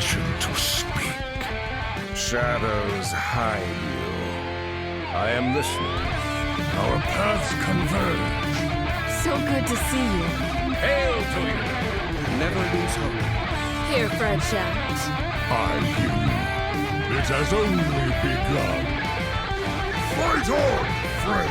permission to speak. Shadows hide you. I am listening. Our paths converge. So good to see you. Hail to you! Never lose hope. Here, Fred Shaft. I hear you. It has only begun. Fight on, Fred!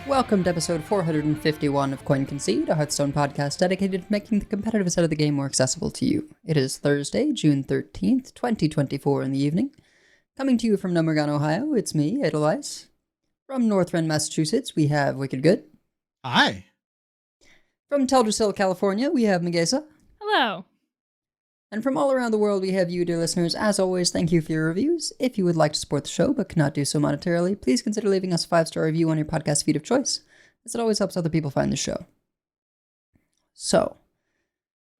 Welcome to episode 451 of Concede, a Hearthstone podcast dedicated to making the competitive side of the game more accessible to you. It is Thursday, June 13th, 2024 in the evening. Coming to you from Numbergon, Ohio, it's me, Edelweiss. From Northrend, Massachusetts, we have Wicked Good. Hi. From Teldrassil, California, we have Megasa. Hello. And from all around the world, we have you, dear listeners. As always, thank you for your reviews. If you would like to support the show but cannot do so monetarily, please consider leaving us a 5-star review on your podcast feed of choice, as it always helps other people find the show. So,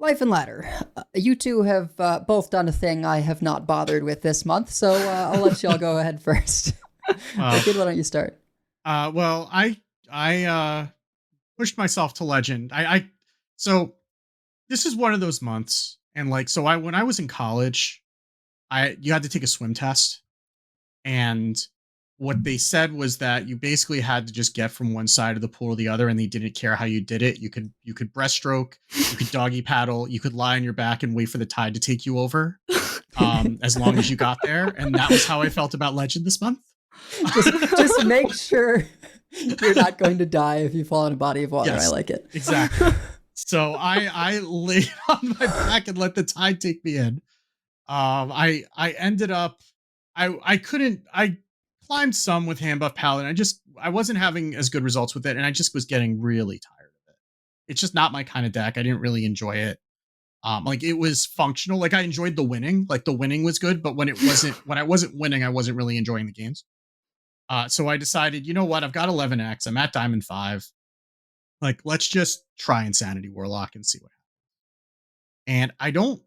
Life and Ladder. You two have both done a thing I have not bothered with this month, so I'll let y'all go ahead first. Wicked, why don't you start? Well, I pushed myself to Legend. So this is one of those months. And when I was in college, you had to take a swim test. And what they said was that you basically had to just get from one side of the pool to the other, and they didn't care how you did it. You could breaststroke, you could doggy paddle, you could lie on your back and wait for the tide to take you over, as long as you got there. And that was how I felt about Legend this month. Just make sure you're not going to die if you fall in a body of water. Yes, I like it. Exactly. So I laid on my back and let the tide take me in. I ended up, I climbed some with Handbuff Paladin. I wasn't having as good results with it, and I just was getting really tired of it. It's just not my kind of deck. I didn't really enjoy it. It was functional. I enjoyed the winning. The winning was good, but when I wasn't winning, I wasn't really enjoying the games. So I decided, you know what? I've got 11x. I'm at Diamond 5. Let's just try Insanity Warlock and see what happens. And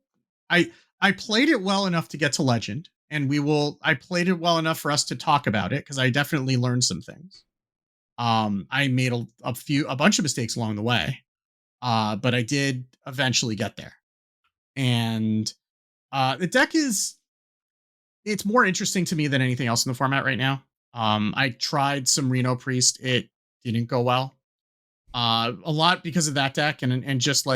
I played it well enough to get to Legend, and I played it well enough for us to talk about it, because I definitely learned some things. I made a bunch of mistakes along the way, but I did eventually get there. And the deck it's more interesting to me than anything else in the format right now. I tried some Reno Priest. It didn't go well. A lot because of that deck, and just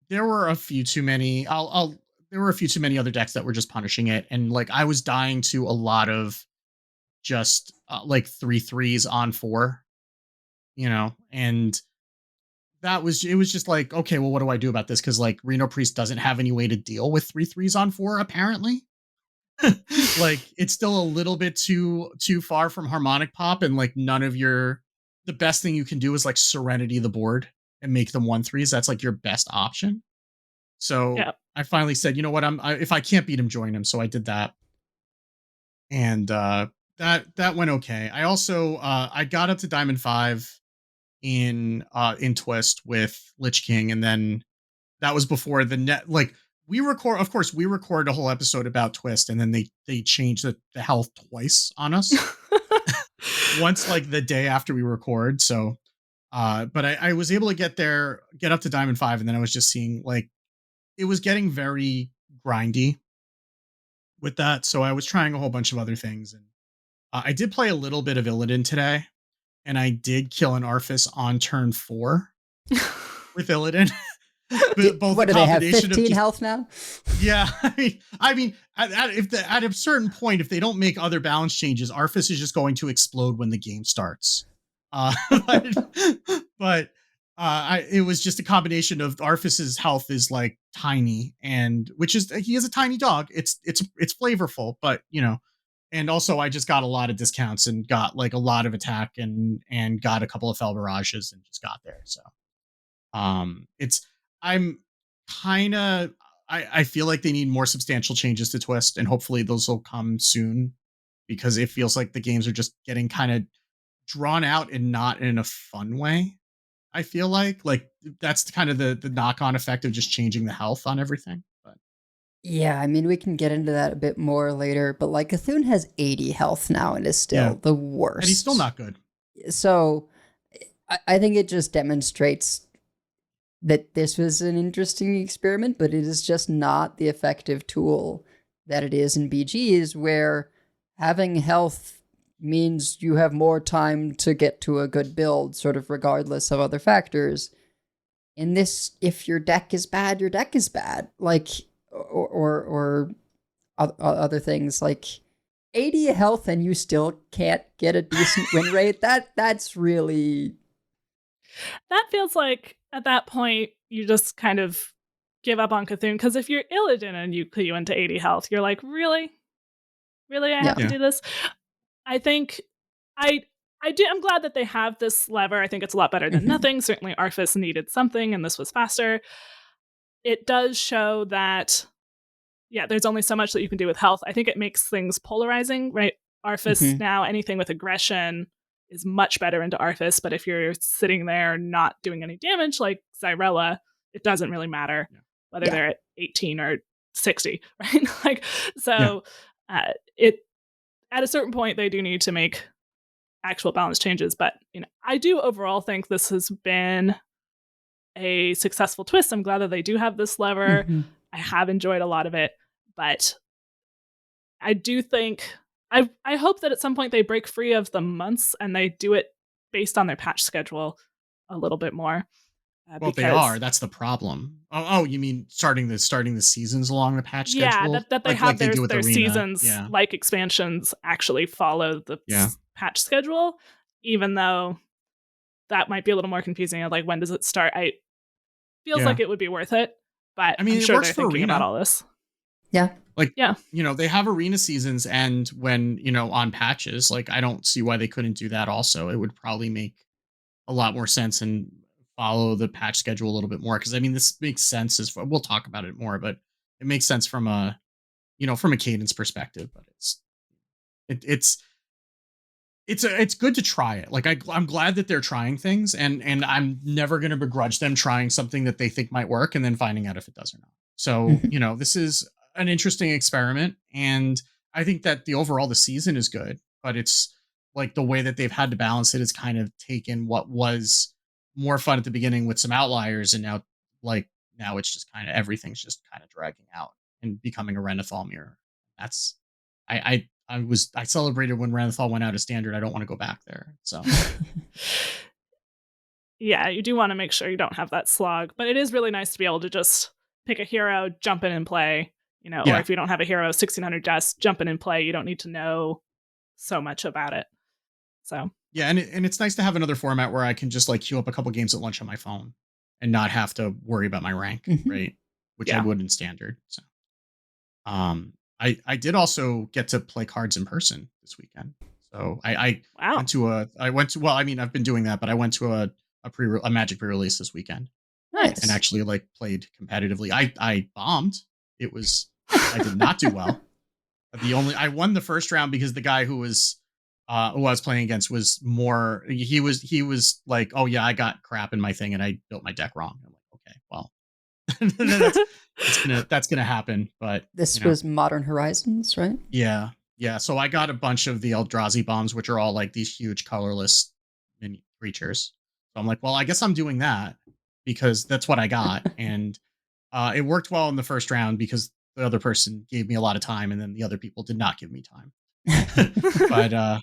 there were a few too many. There were a few too many other decks that were just punishing it, and I was dying to a lot of just 3/3s on 4, and it was just okay, well, what do I do about this? Because Reno Priest doesn't have any way to deal with 3/3s on 4 apparently. It's still a little bit too far from Harmonic Pop, and the best thing you can do is Serenity the board and make them 1/3s. That's your best option. So yep. I finally said, you know what? If I can't beat him, join him. So I did that. And that went okay. I also I got up to Diamond 5 in Twist with Lich King, and then that was before the net we record a whole episode about Twist, and then they changed the health twice on us. Once the day after we record. So but I was able to get up to Diamond 5, and then I was just seeing it was getting very grindy with that. So I was trying a whole bunch of other things, and I did play a little bit of Illidan today, and I did kill an Arthas on turn 4 with Illidan. What do they have? 15 health now? Yeah, I mean, at a certain point, if they don't make other balance changes, Arthas is just going to explode when the game starts. But it was just a combination of Arthas's health is tiny, and he is a tiny dog. It's flavorful, but and also I just got a lot of discounts and got a lot of attack and got a couple of Fell Barrages and just got there. So I'm kind of, I feel like they need more substantial changes to Twist, and hopefully those will come soon, because it feels like the games are just getting kind of drawn out and not in a fun way. I feel like that's kind of the knock-on effect of just changing the health on everything. But Yeah, I mean, we can get into that a bit more later, but like Cthulhu has 80 health now and is still the worst. And he's still not good. So I think it just demonstrates that this was an interesting experiment, but it is just not the effective tool that it is in BGs, where having health means you have more time to get to a good build, sort of regardless of other factors. In this, if your deck is bad, your deck is bad. Like, or other things like 80 health and you still can't get a decent win rate. That's really... That feels like at that point you just kind of give up on Cthulhu, because if you're Illidan and you put you into 80 health, you're like, really I have to do this. I think I'm glad that they have this lever. I think it's a lot better than nothing. Certainly Arthas needed something and this was faster. It does show that, there's only so much that you can do with health. I think it makes things polarizing, right? Arthas now, anything with aggression is much better into Arthas, but if you're sitting there not doing any damage like Xyrella, it doesn't really matter whether they're at 18 or 60, right? Like, so it at a certain point they do need to make actual balance changes, but I do overall think this has been a successful twist. I'm glad that they do have this lever. I have enjoyed a lot of it, but I do think I hope that at some point they break free of the months and they do it based on their patch schedule a little bit more. Well, they are. That's the problem. Oh, you mean starting the seasons along the patch schedule? Yeah, that they have their seasons, like expansions, actually follow the patch schedule, even though that might be a little more confusing. Like, when does it start? Feels like it would be worth it, but I mean, I'm sure they're thinking about all this. Yeah. Like, they have arena seasons, and when, on patches, like, I don't see why they couldn't do that also. It would probably make a lot more sense and follow the patch schedule a little bit more. Cause I mean, this makes sense we'll talk about it more, but it makes sense from a cadence perspective, but it's good to try it. Like, I'm glad that they're trying things, and I'm never going to begrudge them trying something that they think might work and then finding out if it does or not. So, this is an interesting experiment, and I think that the season is good, but it's like the way that they've had to balance it is kind of taken what was more fun at the beginning with some outliers, and now it's just kind of everything's just kind of dragging out and becoming a Renathal mirror. That's I celebrated when Renathal went out of standard. I don't want to go back there. So yeah, you do want to make sure you don't have that slog, but it is really nice to be able to just pick a hero, jump in and play, or if you don't have a hero, 1600 deaths, jump in and play. You don't need to know so much about it. So yeah, and it's nice to have another format where I can just like queue up a couple games at lunch on my phone and not have to worry about my rank, right? Which I would in standard. So, I did also get to play cards in person this weekend. So I went to I've been doing that, but I went to a Magic pre-release this weekend. Nice. And actually played competitively. I bombed. I did not do well. I won the first round because the guy who I was playing against was more, he was like, oh yeah, I got crap in my thing and I built my deck wrong. I'm like, okay, well, that's gonna happen. But this was Modern Horizons, right? Yeah. So I got a bunch of the Eldrazi bombs, which are all like these huge colorless mini creatures. So I'm like, well, I guess I'm doing that because that's what I got. And it worked well in the first round because the other person gave me a lot of time, and then the other people did not give me time. But I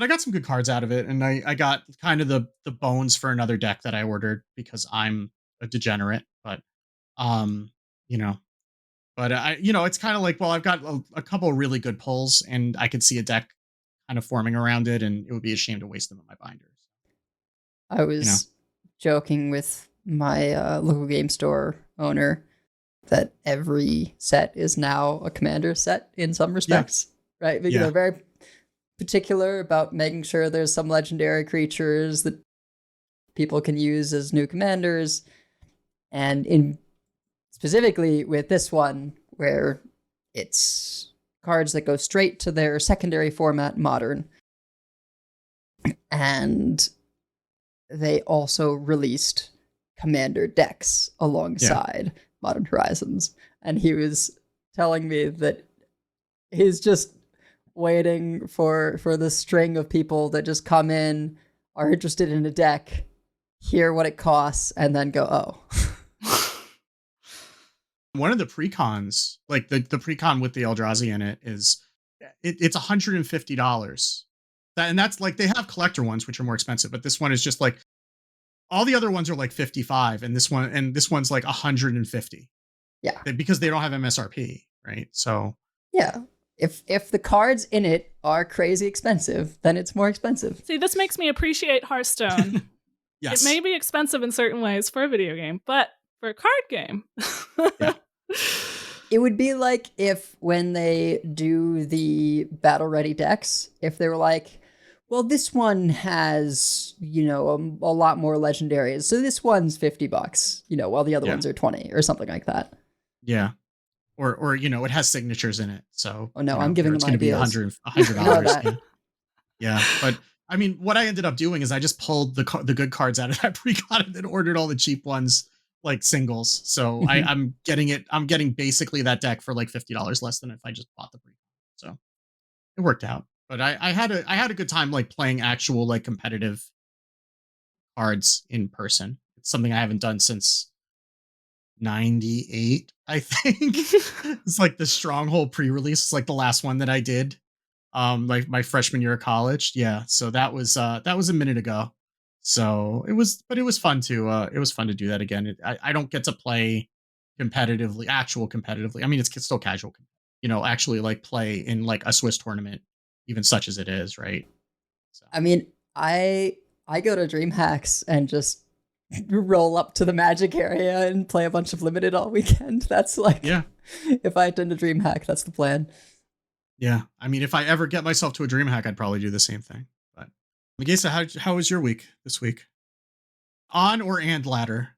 got some good cards out of it, and I got kind of the bones for another deck that I ordered because I'm a degenerate. But it's kind of like, well, I've got a couple of really good pulls, and I could see a deck kind of forming around it, and it would be a shame to waste them in my binders. I was joking with my local game store owner that every set is now a commander set in some respects, right? Because they're very particular about making sure there's some legendary creatures that people can use as new commanders, and specifically with this one where it's cards that go straight to their secondary format, Modern, and they also released commander decks alongside Modern Horizons, and he was telling me that he's just waiting for the string of people that just come in, are interested in a deck, hear what it costs, and then go, oh. One of the precons, like the precon with the Eldrazi in it, is it's $150. And that's like, they have collector ones which are more expensive, but this one is just like, all the other ones are like 55, and this one's like 150. Yeah, because they don't have MSRP, right? So yeah, if the cards in it are crazy expensive, then it's more expensive. See, this makes me appreciate Hearthstone. yes, it may be expensive in certain ways for a video game, but for a card game, yeah. It would be like if when they do the battle ready decks, if they were like, well, this one has, a lot more legendaries, so this one's $50, while the other ones are 20 or something like that. Yeah. Or it has signatures in it. So I'm giving them it's going to be $100. Yeah. But I mean, what I ended up doing is I just pulled the good cards out of that precon and then ordered all the cheap ones like singles. So I'm getting basically that deck for like $50 less than if I just bought the precon. So it worked out. But I had a good time like playing actual like competitive cards in person. It's something I haven't done since 98, I think. It's like the Stronghold pre-release. It's like the last one that I did like my freshman year of college. Yeah, so that was a minute ago. So it was fun to do that again. I don't get to play competitively. I mean, it's still casual, actually like play in like a Swiss tournament, even such as it is, right? So. I mean, I go to DreamHacks and just roll up to the Magic area and play a bunch of Limited all weekend. That's like, if I attend a DreamHack, that's the plan. Yeah, I mean, if I ever get myself to a DreamHack, I'd probably do the same thing. But Megasa, how was your week this week? On or and ladder?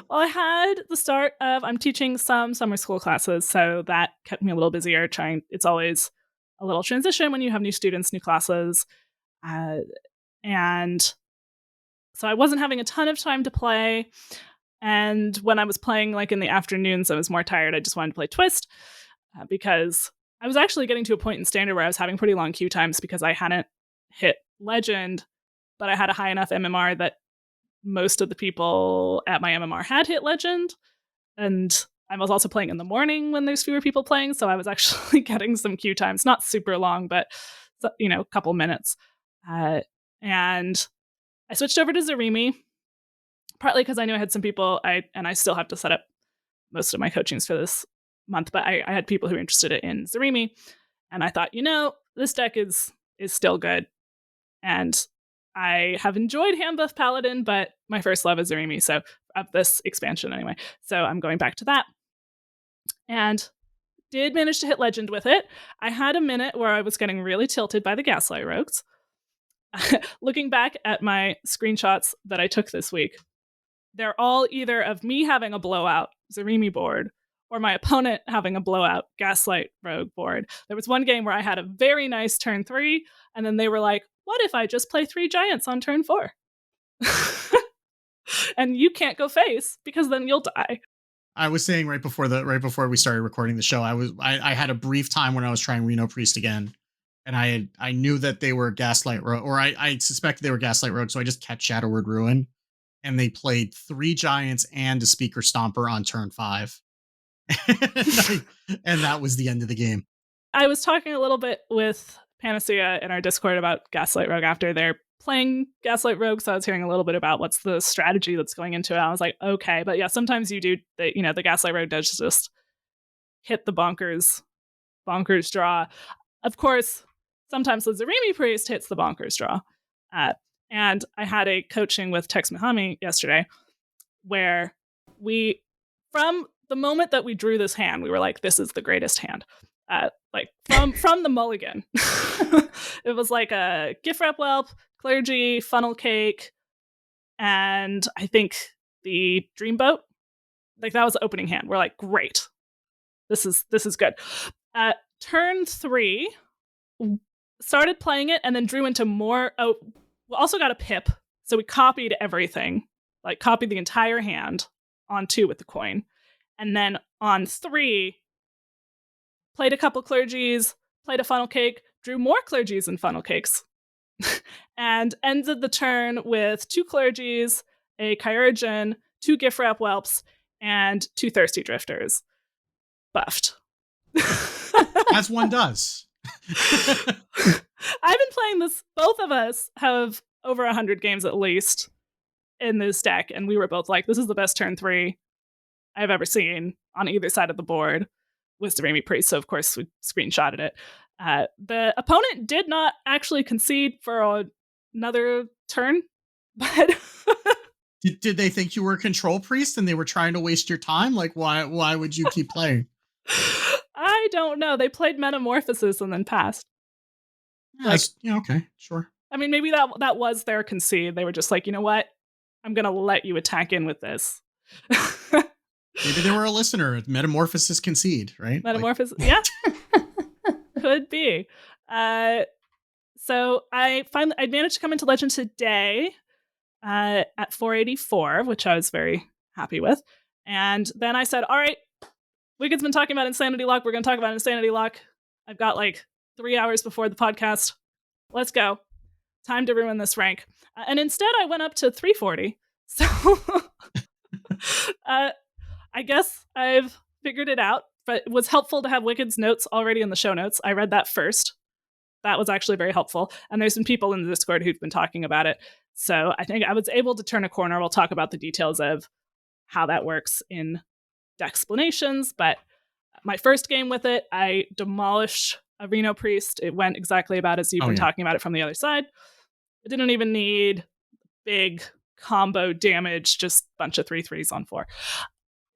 Well, I had the start of, I'm teaching some summer school classes, so that kept me a little busier. It's always a little transition when you have new students, new classes. And so I wasn't having a ton of time to play. And when I was playing like in the afternoons, I was more tired. I just wanted to play Twist because I was actually getting to a point in Standard where I was having pretty long queue times because I hadn't hit Legend, but I had a high enough MMR that most of the people at my MMR had hit Legend. And I was also playing in the morning when there's fewer people playing, so I was actually getting some queue times. Not super long, but a couple minutes. And I switched over to Zarimi, partly because I knew I had some people, I still have to set up most of my coachings for this month, but I had people who were interested in Zarimi, and I thought, this deck is still good. And I have enjoyed Handbuff Paladin, but my first love is Zarimi, so of this expansion anyway. So I'm going back to that. And did manage to hit Legend with it. I had a minute where I was getting really tilted by the Gaslight Rogues. Looking back at my screenshots that I took this week, they're all either of me having a blowout Zarimi board or my opponent having a blowout Gaslight Rogue board. There was one game where I had a very nice turn 3, and then they were like, what if I just play 3 giants on turn 4? And you can't go face because then you'll die. I was saying right before we started recording the show, I had a brief time when I was trying Reno Priest again, and I knew that they were Gaslight Rogue, or I suspected they were Gaslight Rogue, so I just kept Shadow Word Ruin, and they played 3 giants and a Speaker Stomper on turn 5. And that was the end of the game. I was talking a little bit with Panacea in our Discord about Gaslight Rogue after they're playing Gaslight Rogue, so I was hearing a little bit about what's the strategy that's going into it. I was like, okay, but yeah, sometimes you do, the Gaslight Rogue does just hit the bonkers draw. Of course, sometimes the Zarimi Priest hits the bonkers draw. And I had a coaching with Tex Mahami yesterday where from the moment that we drew this hand, we were like, this is the greatest hand. From the mulligan. It was like a Gift Wrap Whelp, Clergy, Funnel Cake, and I think the Dreamboat. Like that was the opening hand. We're like, great. This is good. Turn 3, started playing it and then drew into more. Oh, we also got a pip. So we copied everything, like copied the entire hand on 2 with the coin. And then on 3, played a couple clergies, played a funnel cake, drew more clergies and funnel cakes, and ended the turn with 2 clergies, a Chirurgeon, 2 gift wrap whelps, and 2 thirsty drifters. Buffed. As one does. I've been playing this. Both of us have over 100 games at least in this deck, and we were both like, this is the best turn 3 I've ever seen on either side of the board. Wisdom Priest, so of course we screenshotted it. The opponent did not actually concede for another turn, but did they think you were a control priest and they were trying to waste your time? Like, why would you keep playing? I don't know. They played Metamorphosis and then passed. Yeah, okay, sure. I mean, maybe that was their concede. They were just like, you know what? I'm going to let you attack in with this. Maybe they were a listener. Metamorphosis concede, right? Metamorphosis, yeah. Could be. So I managed to come into Legend today at 484, which I was very happy with. And then I said, all right, Wicked's been talking about Insanity Lock. We're going to talk about Insanity Lock. I've got like 3 hours before the podcast. Let's go. Time to ruin this rank. And instead, I went up to 340. So I guess I've figured it out. But it was helpful to have Wicked's notes already in the show notes. I read that first. That was actually very helpful. And there's some people in the Discord who've been talking about it. So I think I was able to turn a corner. We'll talk about the details of how that works in Decksplanations. But my first game with it, I demolished a Reno Priest. It went exactly about as you've been talking about it from the other side. It didn't even need big combo damage, just a bunch of 3/3s on 4.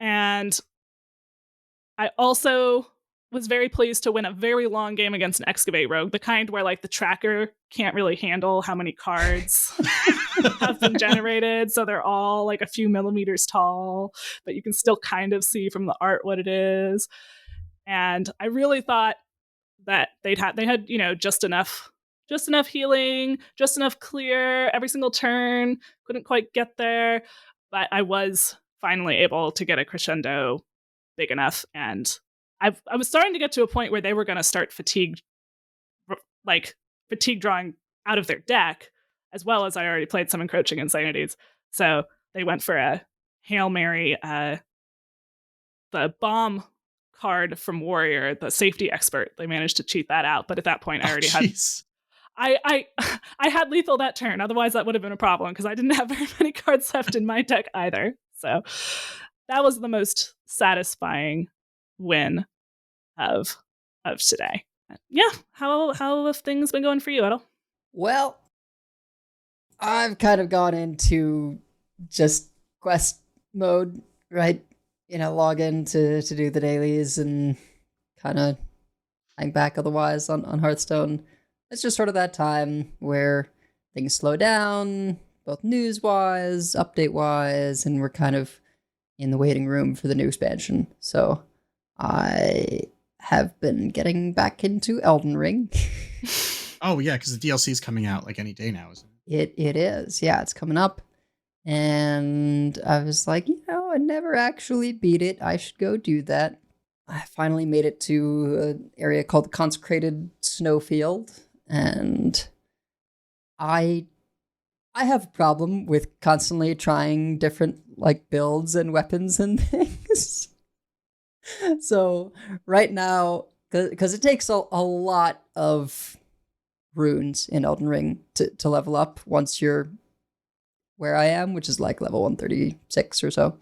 And I also was very pleased to win a very long game against an Excavate Rogue, the kind where like the tracker can't really handle how many cards have been generated. So they're all like a few millimeters tall, but you can still kind of see from the art what it is. And I really thought that they had, you know, just enough healing, just enough clear every single turn. Couldn't quite get there, but I was finally able to get a crescendo big enough. And I was starting to get to a point where they were going to start fatigue drawing out of their deck, as well as I already played some Encroaching Insanities. So they went for a Hail Mary, the bomb card from Warrior, the safety expert. They managed to cheat that out. But at that point, I already had... I had lethal that turn. Otherwise, that would have been a problem because I didn't have very many cards left in my deck either. So that was the most satisfying win of today. Yeah, how have things been going for you, Edel? Well, I've kind of gone into just quest mode, right? You know, log in to do the dailies and kind of hang back otherwise on Hearthstone. It's just sort of that time where things slow down, both news-wise, update-wise, and we're kind of in the waiting room for the new expansion. So I have been getting back into Elden Ring. Oh, yeah, because the DLC is coming out like any day now, isn't it? It is. Yeah, it's coming up. And I was like, you know, I never actually beat it. I should go do that. I finally made it to an area called the Consecrated Snowfield. And I have a problem with constantly trying different like builds and weapons and things. So right now, because it takes a lot of runes in Elden Ring to level up once you're where I am, which is like level 136 or so.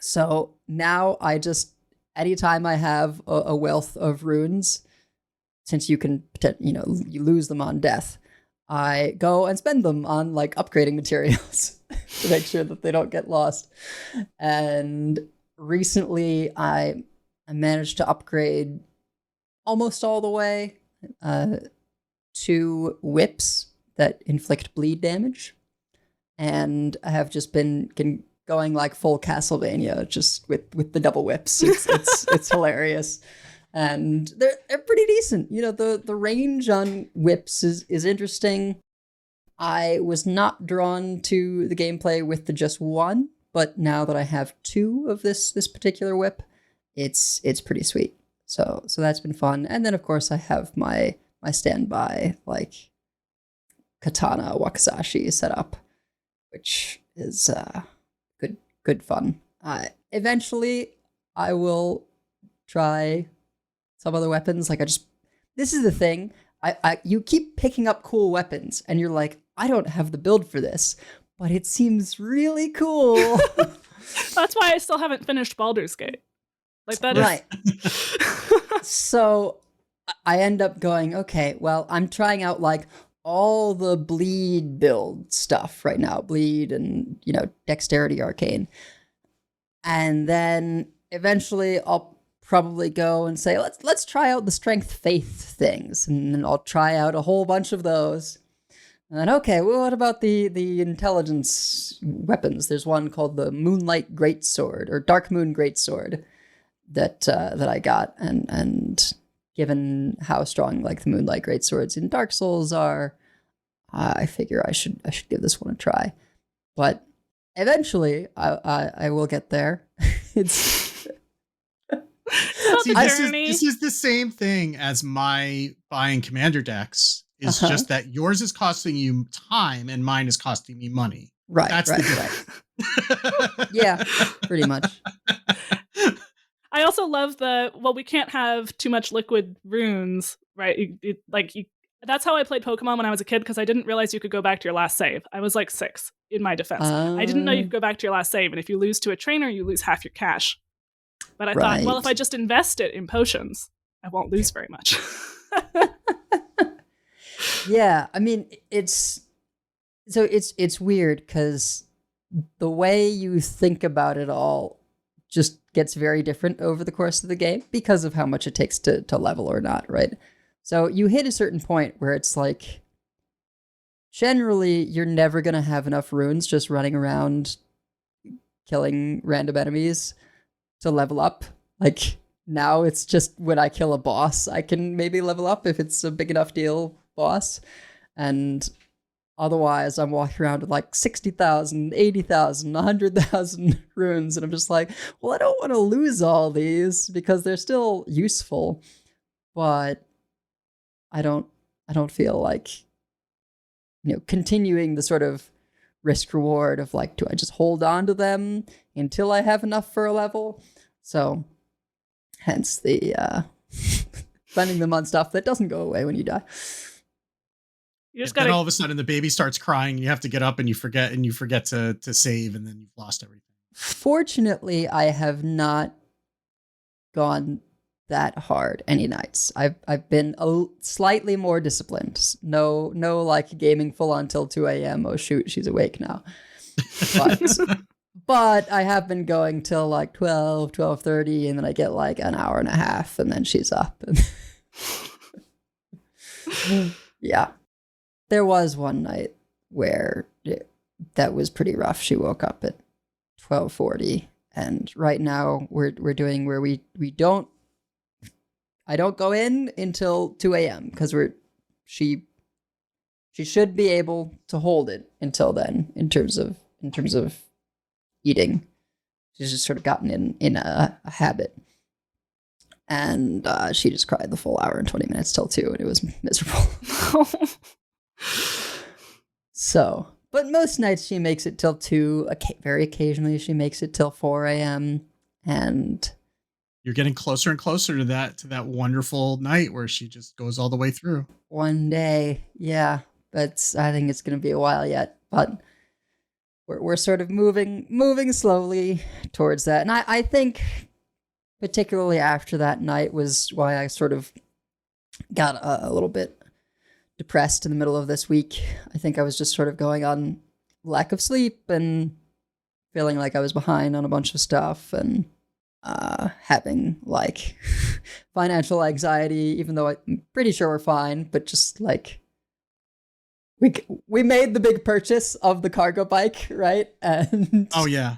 So now I just, anytime I have a wealth of runes, since you can, you know, you lose them on death, I go and spend them on like upgrading materials to make sure that they don't get lost. And recently I managed to upgrade almost all the way to whips that inflict bleed damage. And I have just been going like full Castlevania just with the double whips. It's hilarious. And they're pretty decent. You know, the range on whips is interesting. I was not drawn to the gameplay with the just one, but now that I have 2 of this particular whip, it's pretty sweet. So that's been fun. And then of course I have my standby like katana wakizashi set up, which is good fun. Eventually I will try some other weapons. Like this is the thing. You keep picking up cool weapons and you're like, I don't have the build for this, but it seems really cool. That's why I still haven't finished Baldur's Gate. Like that right. So I end up going, okay, well, I'm trying out like all the bleed build stuff right now, bleed and, dexterity arcane. And then eventually I'll probably go and say, let's try out the strength faith things. And then I'll try out a whole bunch of those. And then, okay, well, what about the intelligence weapons? There's one called the Moonlight Greatsword or Dark Moon Greatsword that I got. And given how strong like the Moonlight Greatswords in Dark Souls are, I figure I should give this one a try. But eventually I will get there. It's See, this is the same thing as my buying commander decks. Is just that yours is costing you time and mine is costing me money. Right. That's the difference. Right. Yeah, pretty much. I also love we can't have too much liquid runes, right? That's how I played Pokemon when I was a kid, because I didn't realize you could go back to your last save. I was like 6 in my defense. I didn't know you could go back to your last save, and if you lose to a trainer, you lose half your cash. But I thought, well, if I just invest it in potions, I won't lose very much. Yeah, I mean, it's weird because the way you think about it all just gets very different over the course of the game because of how much it takes to level or not, right? So you hit a certain point where it's like, generally, you're never going to have enough runes just running around killing random enemies to level up. Like, now it's just when I kill a boss, I can maybe level up if it's a big enough deal boss. And otherwise, I'm walking around with like 60,000, 80,000, 100,000 runes. And I'm just like, well, I don't want to lose all these because they're still useful. But I don't feel like, continuing the sort of risk reward of like, do I just hold on to them until I have enough for a level? So hence the spending them on stuff that doesn't go away when you die. You just then all of a sudden the baby starts crying, you have to get up and you forget to save, and then you've lost everything. Fortunately, I have not gone that hard any nights. I've been slightly more disciplined. No like gaming full on till 2 a.m. Oh shoot, she's awake now. But I have been going till like 12:30, and then I get like an hour and a half, and then she's up. Yeah. There was one night where that was pretty rough. She woke up at 12:40, and right now we're doing where I don't go in until 2 a.m. because she should be able to hold it until then in terms of eating. She's just sort of gotten in a habit. And she just cried the full hour and 20 minutes till 2, and it was miserable. So, but most nights she makes it till 2. Very occasionally she makes it till 4 a.m. And you're getting closer and closer to that wonderful night where she just goes all the way through. One day, yeah. But I think it's going to be a while yet. But we're sort of moving slowly towards that. And I think particularly after that night was why I sort of got a little bit depressed in the middle of this week. I think I was just sort of going on lack of sleep and feeling like I was behind on a bunch of stuff, and having like financial anxiety, even though I'm pretty sure we're fine, but just like we made the big purchase of the cargo bike, right? And oh yeah,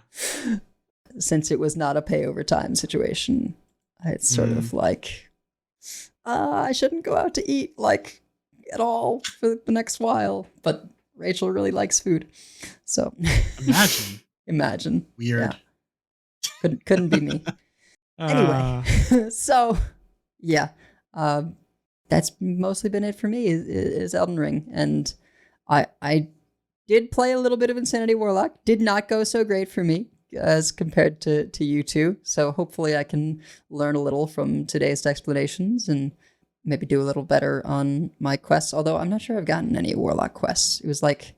since it was not a pay over time situation, it's sort of like I shouldn't go out to eat like at all for the next while. But Rachel really likes food, so imagine Imagine. Weird. Yeah. Couldn't be me. Anyway, so yeah, that's mostly been it for me is Elden Ring, and I did play a little bit of Insanity Warlock. Did not go so great for me as compared to you two. So hopefully I can learn a little from today's explanations and maybe do a little better on my quests. Although I'm not sure I've gotten any Warlock quests. It was like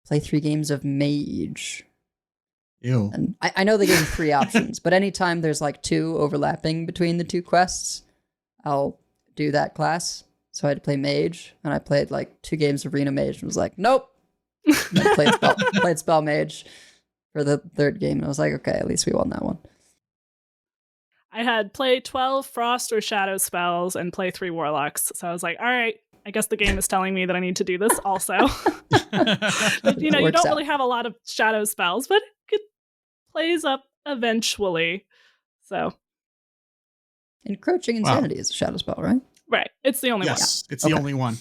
play 3 games of Mage. Ew. And I know they gave me 3 options, but anytime there's like 2 overlapping between the 2 quests, I'll do that class. So I had to play Mage, and I played like 2 games of Arena Mage and was like, nope. And then played Spell Mage for the 3rd game, and I was like, okay, at least we won that one. I had play 12 Frost or Shadow spells and play 3 Warlocks. So I was like, all right, I guess the game is telling me that I need to do this also. But, you don't really have a lot of Shadow spells, but it plays up eventually. So Encroaching Insanity is a Shadow spell, right? Right. It's the only one. Yes, it's the only one.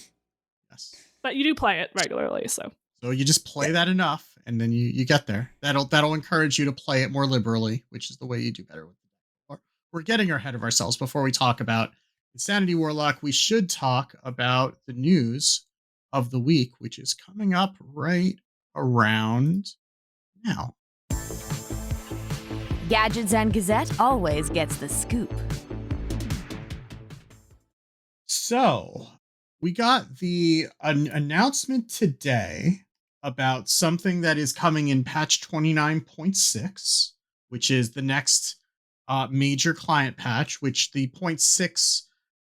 Yes. But you do play it regularly, so you just play that enough, and then you get there. That'll encourage you to play it more liberally, which is the way you do better with it. We're getting ahead of ourselves. Before we talk about Insanity Warlock, we should talk about the news of the week, which is coming up right around now. Gadgets and Gazette always gets the scoop. So we got the announcement today about something that is coming in patch 29.6, which is the next major client patch, which the 0.6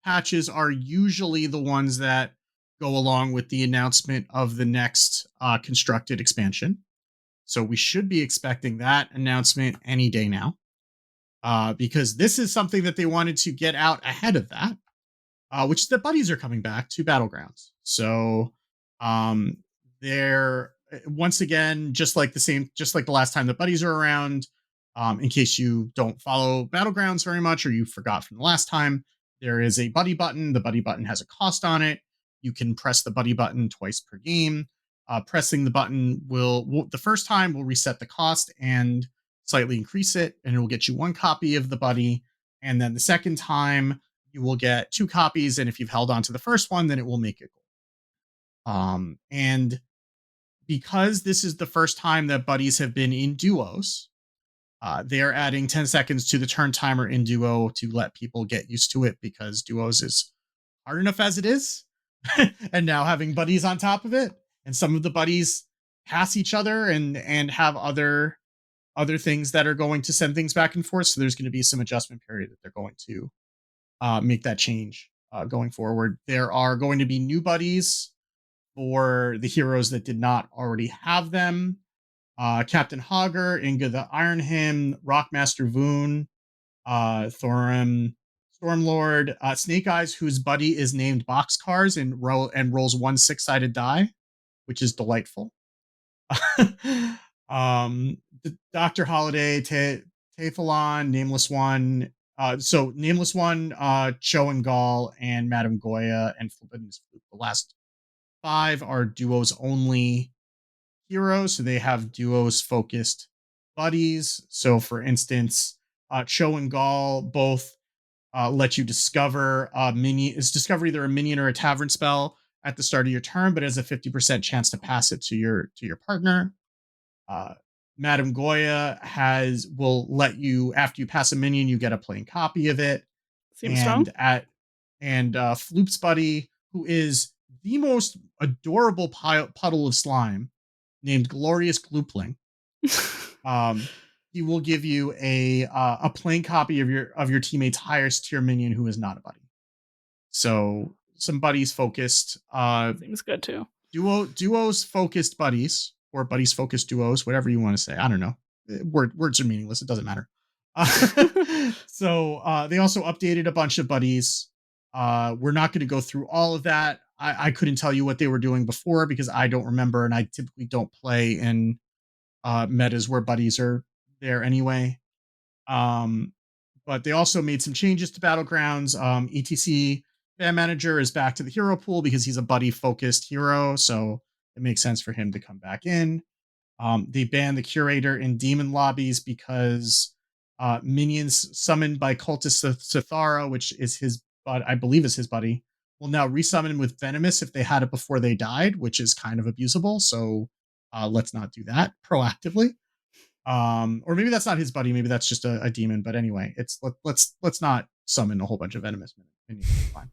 patches are usually the ones that go along with the announcement of the next constructed expansion. So we should be expecting that announcement any day now, because this is something that they wanted to get out ahead of that, which is that buddies are coming back to Battlegrounds. So they're once again, just like the last time the buddies are around, in case you don't follow Battlegrounds very much or you forgot from the last time, there is a buddy button. The buddy button has a cost on it. You can press the buddy button twice per game. Pressing the button will the first time will reset the cost and slightly increase it, and it will get you 1 copy of the buddy. And then the second time you will get 2 copies. And if you've held on to the first one, then it will make it gold. And because this is the first time that buddies have been in duos, they are adding 10 seconds to the turn timer in duo to let people get used to it, because duos is hard enough as it is. And now having buddies on top of it, and some of the buddies pass each other and have other things that are going to send things back and forth. So there's going to be some adjustment period that they're going to make that change going forward. There are going to be new buddies for the heroes that did not already have them. Captain Hogger, Inga the Iron Hymn, Rockmaster Voon, Thorum, Stormlord, Snake Eyes, whose buddy is named Boxcars and rolls 1 6-sided die, which is delightful. Dr. Holiday, Tefalon, Nameless One. So Nameless One, Cho and Gall, and Madame Goya, and Forbidden's Flute. The last 5 are duos only heroes, so they have duos focused buddies. So for instance, Cho and Gall both let you discover a minion. Is discover either a minion or a tavern spell at the start of your turn, but has a 50% chance to pass it to your partner. Madame Goya will let you, after you pass a minion, you get a plain copy of it. Seems strong. Floop's buddy, who is the most adorable puddle of slime, named Glorious Gloopling. He will give you a plain copy of your teammate's highest tier minion who is not a buddy. So some buddies focused. Seems good too. Duos focused buddies, or buddies focused duos, whatever you want to say. I don't know. Words are meaningless. It doesn't matter. So they also updated a bunch of buddies. We're not going to go through all of that. I couldn't tell you what they were doing before because I don't remember, and I typically don't play in metas where buddies are there anyway. But they also made some changes to Battlegrounds. ETC Fan Manager is back to the hero pool because he's a buddy-focused hero, so it makes sense for him to come back in. They banned the curator in demon lobbies because minions summoned by cultist Sithara, which is his, I believe is his buddy, will now resummon with venomous if they had it before they died, which is kind of abusable. So let's not do that proactively. Or maybe that's not his buddy. Maybe that's just a demon. But anyway, let's not summon a whole bunch of venomous minions. Fine.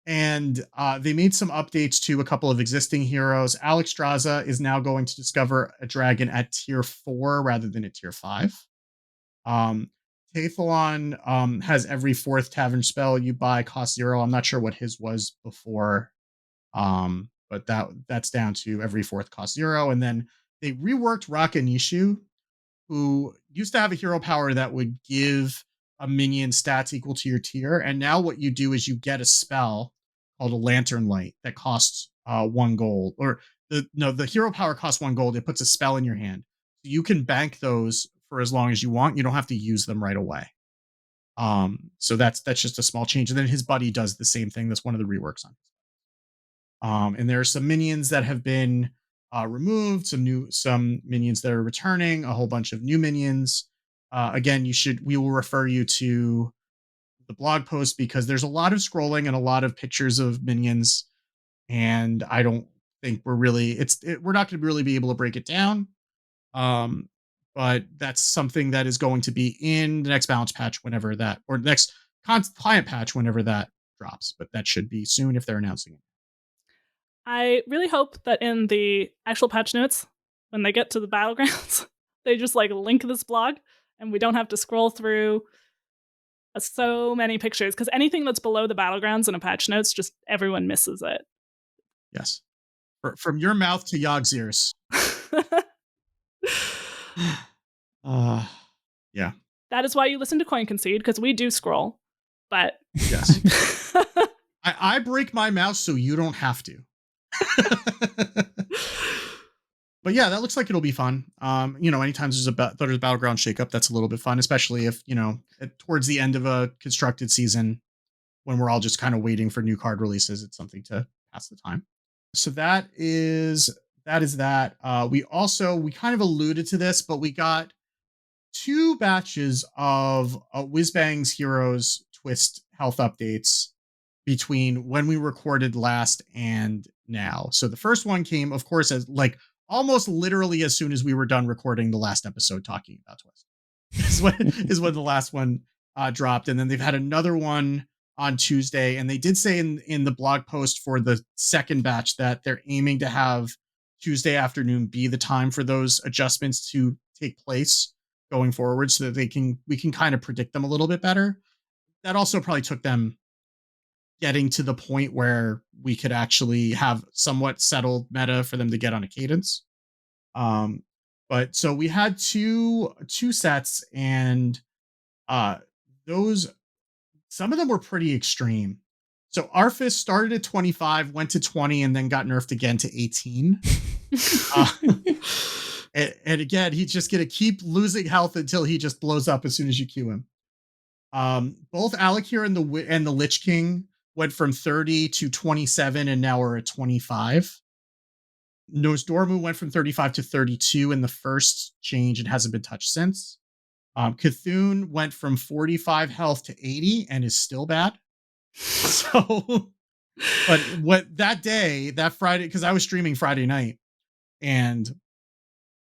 And they made some updates to a couple of existing heroes. Alex Draza is now going to discover a dragon at tier 4 rather than at tier 5. Tathalon has every 4th tavern spell you buy cost 0. I'm not sure what his was before, but that's down to every 4th cost 0. And then they reworked Rakanishu, who used to have a hero power that would give a minion stats equal to your tier. And now what you do is you get a spell called a Lantern Light that costs 1 gold. Or the hero power costs 1 gold. It puts a spell in your hand. So you can bank those for as long as you want. You don't have to use them right away. So that's just a small change. And then his buddy does the same thing. That's one of the reworks on. And there are some minions that have been removed, some minions that are returning, a whole bunch of new minions. Again, we will refer you to the blog post because there's a lot of scrolling and a lot of pictures of minions, and I don't think we're not going to really be able to break it down. But that's something that is going to be in the next balance patch whenever that, or the next client patch whenever that drops. But that should be soon if they're announcing it. I really hope that in the actual patch notes, when they get to the Battlegrounds, they just link this blog and we don't have to scroll through so many pictures, because anything that's below the Battlegrounds in a patch notes, just everyone misses it. Yes. From your mouth to Yog's ears. Yeah. That is why you listen to Coin Concede, because we do scroll. But yes. I break my mouse so you don't have to. But yeah, that looks like it'll be fun. Anytime there's a Battleground shakeup, that's a little bit fun, especially if, towards the end of a constructed season when we're all just kind of waiting for new card releases, it's something to pass the time. So that is that. We kind of alluded to this, but we got 2 batches of Whizbang's Heroes Twist health updates between when we recorded last and now. So the first one came, of course, as almost literally as soon as we were done recording the last episode talking about Twist. is when the last one dropped. And then they've had another one on Tuesday. And they did say in the blog post for the second batch that they're aiming to have Tuesday afternoon be the time for those adjustments to take place going forward so that we can kind of predict them a little bit better. That also probably took them getting to the point where we could actually have somewhat settled meta for them to get on a cadence. But so we had two sets, and some of them were pretty extreme. So Arthas started at 25, went to 20, and then got nerfed again to 18. And again, he's just going to keep losing health until he just blows up as soon as you queue him. Both Alakir and the Lich King went from 30 to 27, and now we're at 25. Nosdormu went from 35 to 32 in the first change and hasn't been touched since. Cthulhu went from 45 health to 80 and is still bad. So, but that Friday, because I was streaming Friday night, and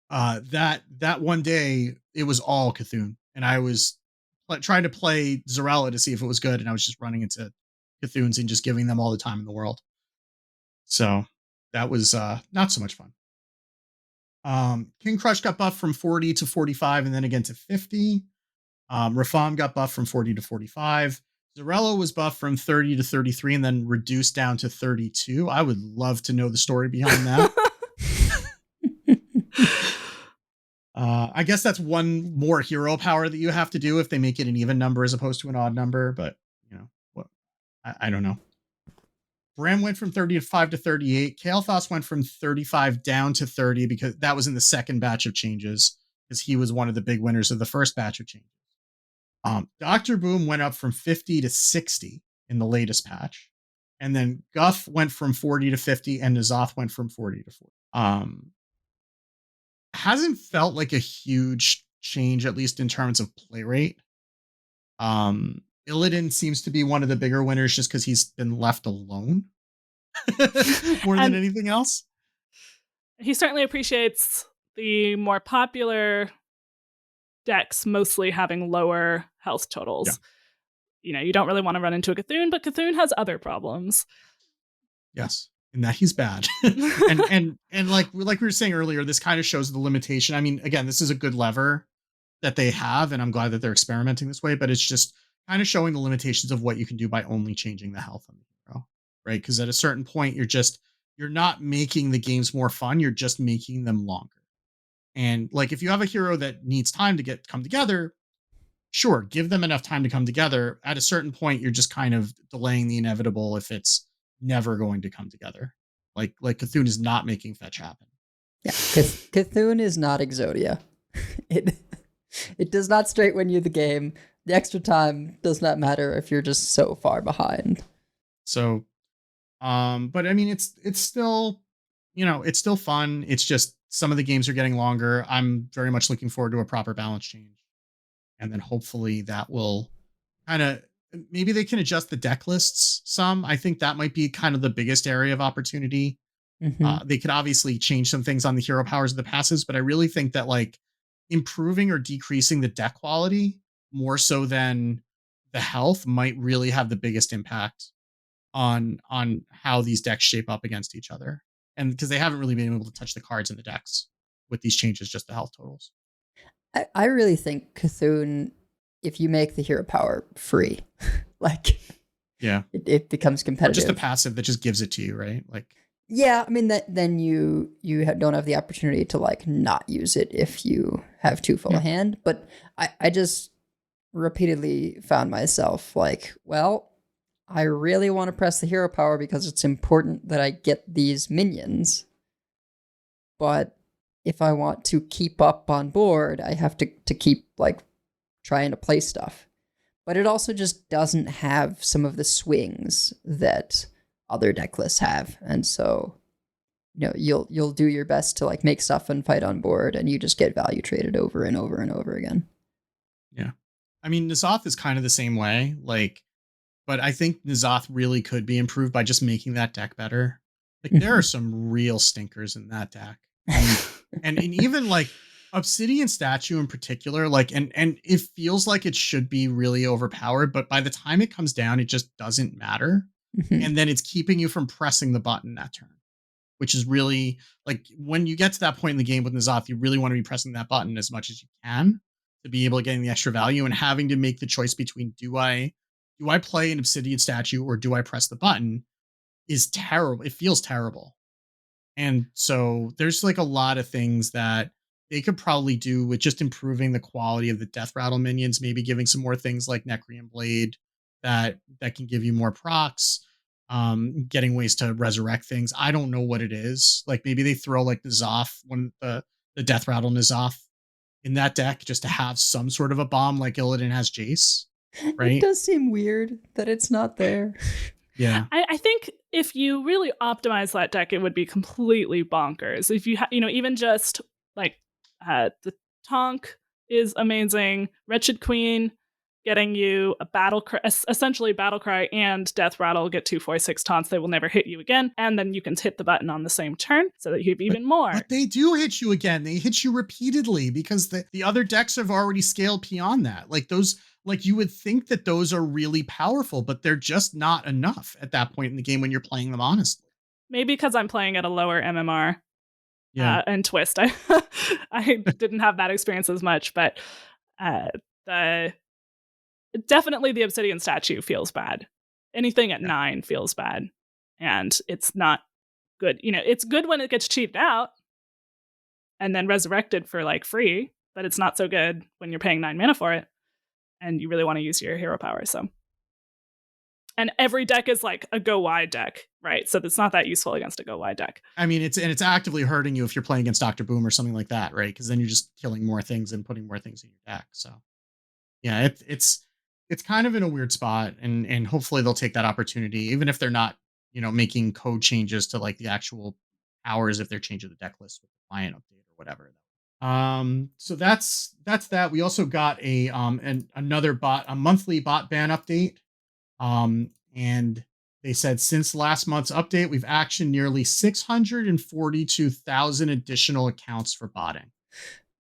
that one day it was all Cthulhu, and I was trying to play Zarella to see if it was good, and I was just running into Cthulhu's and just giving them all the time in the world. So that was not so much fun. King Crush got buffed from 40 to 45 and then again to 50. Rafam got buffed from 40 to 45. Zarella was buffed from 30 to 33 and then reduced down to 32. I would love to know the story behind that. I guess that's one more hero power that you have to do if they make it an even number as opposed to an odd number, but I don't know. Bram went from 35 to 38. Kael'thas went from 35 down to 30 because that was in the second batch of changes, because he was one of the big winners of the first batch of changes. Dr. Boom went up from 50 to 60 in the latest patch. And then Guff went from 40 to 50 and Nazoth went from 40 to 40. hasn't felt like a huge change, at least in terms of play rate. Illidan seems to be one of the bigger winners just because he's been left alone more than And anything else. he certainly appreciates the more popular decks mostly having lower health totals. Yeah. You know, you don't really want to run into a Cthulhu, but Cthulhu has other problems. Yes, and that he's bad. and like we were saying earlier, this kind of shows the limitation. I mean, again, this is a good lever that they have, and I'm glad that they're experimenting this way, but it's just kind of showing the limitations of what you can do by only changing the health on the hero, right? Because at a certain point, you're not making the games more fun, you're just making them longer. And like if you have a hero that needs time to come together, sure, give them enough time to come together. At a certain point, you're just kind of delaying the inevitable if it's never going to come together. Like Cthulhu is not making fetch happen. Yeah, Cthulhu is not Exodia. It does not straight win you the game. The extra time does not matter if you're just so far behind. So, but I mean, it's still, it's still fun. It's just some of the games are getting longer. I'm very much looking forward to a proper balance change. And then hopefully that will kind of, maybe they can adjust the deck lists some. I think that might be kind of the biggest area of opportunity. Mm-hmm. They could obviously change some things on the hero powers of the passives, but I really think that like improving or decreasing the deck quality more so than the health might really have the biggest impact on how these decks shape up against each other. And because they haven't really been able to touch the cards in the decks with these changes, just the health totals. I really think Cthulhu, if you make the hero power free, like yeah, it becomes competitive. Or just a passive that just gives it to you, right? Like, yeah, I mean then you don't have the opportunity to like not use it if you have too full a hand. But I just repeatedly found myself like, well, I really want to press the hero power because it's important that I get these minions. But if I want to keep up on board, I have to keep like trying to play stuff. But it also just doesn't have some of the swings that other deck lists have. And so, you'll do your best to like make stuff and fight on board, and you just get value traded over and over and over again. Yeah. I mean, N'Zoth is kind of the same way. Like, but I think N'Zoth really could be improved by just making that deck better. Like, there are some real stinkers in that deck. And even like Obsidian Statue in particular, like, and it feels like it should be really overpowered, but by the time it comes down, it just doesn't matter. And then it's keeping you from pressing the button that turn, which is really like when you get to that point in the game with N'Zoth, you really want to be pressing that button as much as you can to be able to get the extra value, and having to make the choice between do I play an Obsidian Statue or do I press the button is terrible. It feels terrible. And so there's like a lot of things that they could probably do with just improving the quality of the Death Rattle minions, maybe giving some more things like Necrean Blade that can give you more procs, getting ways to resurrect things. I don't know what it is. Like maybe they throw like N'Zoth, the Death Rattle N'Zoth in that deck just to have some sort of a bomb like Illidan has Jace, right? It does seem weird that it's not there. Yeah. I think if you really optimize that deck, it would be completely bonkers. If you, even just like the Tonk is amazing. Wretched Queen getting you a essentially battle cry and death rattle, get 2/4/6 taunts. They will never hit you again. And then you can hit the button on the same turn so that you have even more. But they do hit you again. They hit you repeatedly because the other decks have already scaled beyond that. Like those, like you would think that those are really powerful, but they're just not enough at that point in the game when you're playing them honestly. Maybe because I'm playing at a lower MMR. Yeah. And Twist. I didn't have that experience as much, but definitely the Obsidian Statue feels bad. Anything at 9 feels bad. And it's not good. It's good when it gets cheaped out and then resurrected for like free, but it's not so good when you're paying 9 mana for it and you really want to use your hero power. So, and every deck is like a go wide deck, right? So it's not that useful against a go wide deck. I mean, it's actively hurting you if you're playing against Dr. Boom or something like that, right? Because then you're just killing more things and putting more things in your deck. So yeah, it's kind of in a weird spot, and hopefully they'll take that opportunity, even if they're not, making code changes to like the actual powers if they're changing the deck list with the client update or whatever. So that's that. We also got another monthly bot ban update. And they said since last month's update, we've actioned nearly 642,000 additional accounts for botting.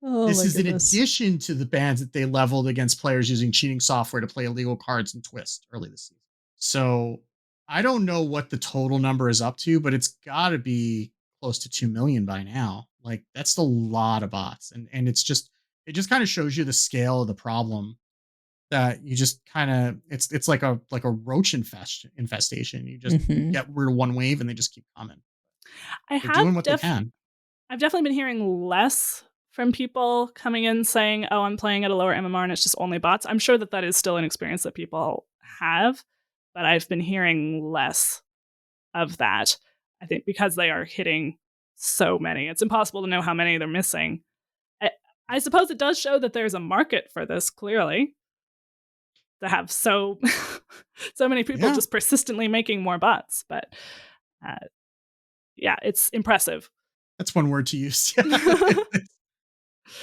Oh, this my is goodness. in addition to the bans that they leveled against players using cheating software to play illegal cards and Twist early this season. So I don't know what the total number is up to, but it's got to be close to 2 million by now. Like, that's a lot of bots. And it just kind of shows you the scale of the problem, that you just kind of, it's like a roach infestation. You just get rid of one wave and they just keep coming. They're doing what they can. I've definitely been hearing less from people coming in saying, oh, I'm playing at a lower MMR and it's just only bots. I'm sure that is still an experience that people have, but I've been hearing less of that. I think because they are hitting so many. It's impossible to know how many they're missing. I suppose it does show that there's a market for this, clearly, to have so many people just persistently making more bots. But yeah, it's impressive. That's one word to use.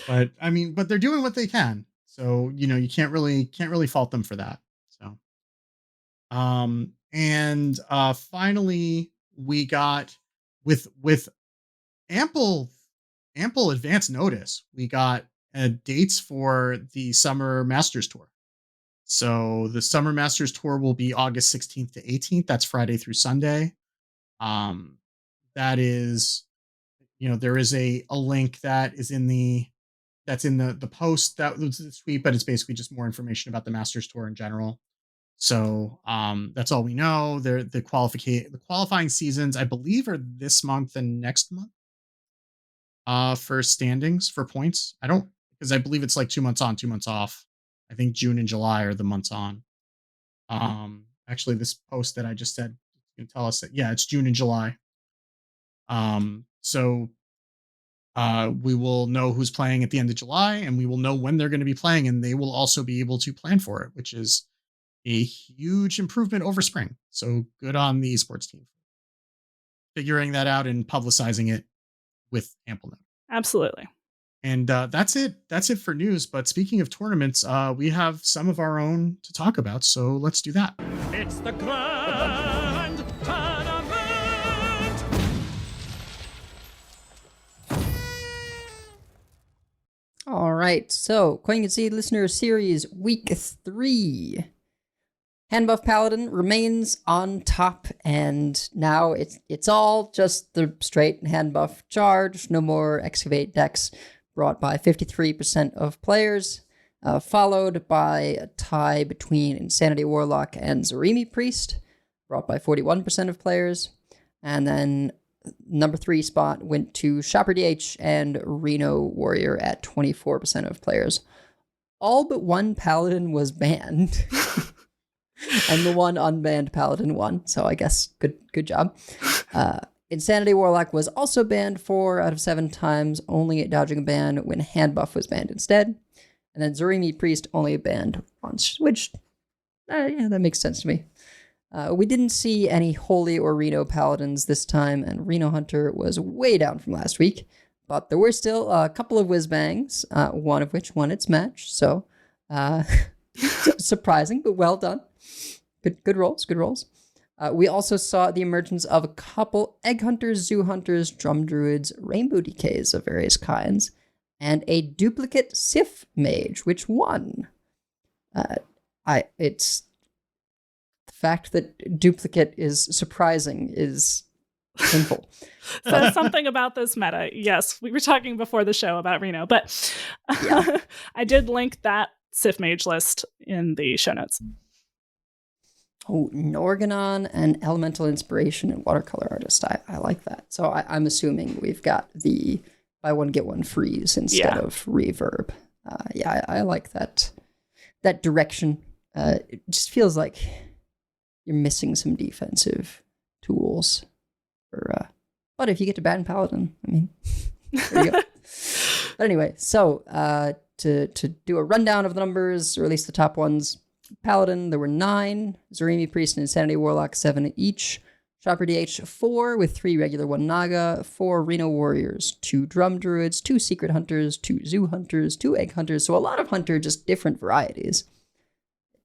But I mean, but they're doing what they can. So, you can't really fault them for that. So, and finally we got with ample advance notice, we got dates for the Summer Masters Tour. So the Summer Masters Tour will be August 16th to 18th. That's Friday through Sunday. That is, there is a link that is in the post that was the tweet, but it's basically just more information about the Masters Tour in general. So that's all we know. The qualifying seasons, I believe, are this month and next month. For standings, for points, because I believe it's like 2 months on, 2 months off. I think June and July are the months on. Actually, this post that I just said can tell us that it's June and July. So we will know who's playing at the end of July, and we will know when they're going to be playing, and they will also be able to plan for it, which is a huge improvement over spring. So good on the esports team figuring that out and publicizing it with ample note. Absolutely. And that's it for news. But speaking of tournaments, we have some of our own to talk about. So let's do that. It's the Grand Tournament! All right, so Concede Listener Series Week 3. Handbuff Paladin remains on top, and now it's all just the straight handbuff charge. No more Excavate decks, brought by 53% of players, followed by a tie between Insanity Warlock and Zarimi Priest, brought by 41% of players. And then number 3 spot went to Shopper DH and Reno Warrior at 24% of players. All but one Paladin was banned. And the one unbanned Paladin won, so I guess good job. Insanity Warlock was also banned 4 out of 7 times, only dodging a ban when Handbuff was banned instead. And then Zarimi Priest only banned once, which, that makes sense to me. We didn't see any Holy or Reno Paladins this time, and Reno Hunter was way down from last week. But there were still a couple of Whizbangs, one of which won its match, so surprising, but well done. Good rolls. We also saw the emergence of a couple Egg Hunters, Zoo Hunters, Drum Druids, Rainbow DKs of various kinds, and a duplicate Sif Mage, which won. It's the fact that duplicate is surprising is painful. Says something about this meta. Yes, we were talking before the show about Reno, but I did link that Sif Mage list in the show notes. Oh, Norganon and Elemental Inspiration and Watercolor Artist. I like that. So I'm assuming we've got the buy one, get one freeze instead of reverb. I like that direction. It just feels like you're missing some defensive tools. But if you get to ban Paladin, I mean, there you go. But anyway, so to do a rundown of the numbers, or at least the top ones, Paladin, there were 9. Zarimi Priest and Insanity Warlock, 7 each. Shopper DH 4 with 3 regular 1 Naga, 4 Reno Warriors, 2 Drum Druids, 2 Secret Hunters, 2 Zoo Hunters, 2 Egg Hunters, so a lot of Hunter, just different varieties.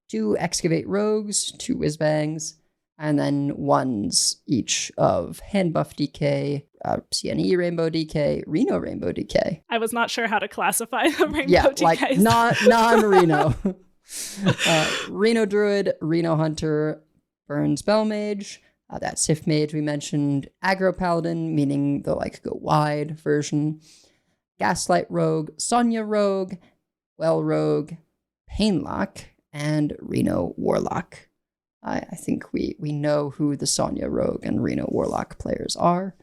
2 Excavate Rogues, 2 Whizbangs, and then 1s each of Hand Buff DK, CNE Rainbow DK, Reno Rainbow DK. I was not sure how to classify the Rainbow DKs. Like non-Reno. Reno Druid, Reno Hunter, Burn Spell Mage, that Sif Mage we mentioned, Aggro Paladin, meaning the go wide version, Gaslight Rogue, Sonya Rogue, Well Rogue, Painlock, and Reno Warlock. I think we know who the Sonya Rogue and Reno Warlock players are.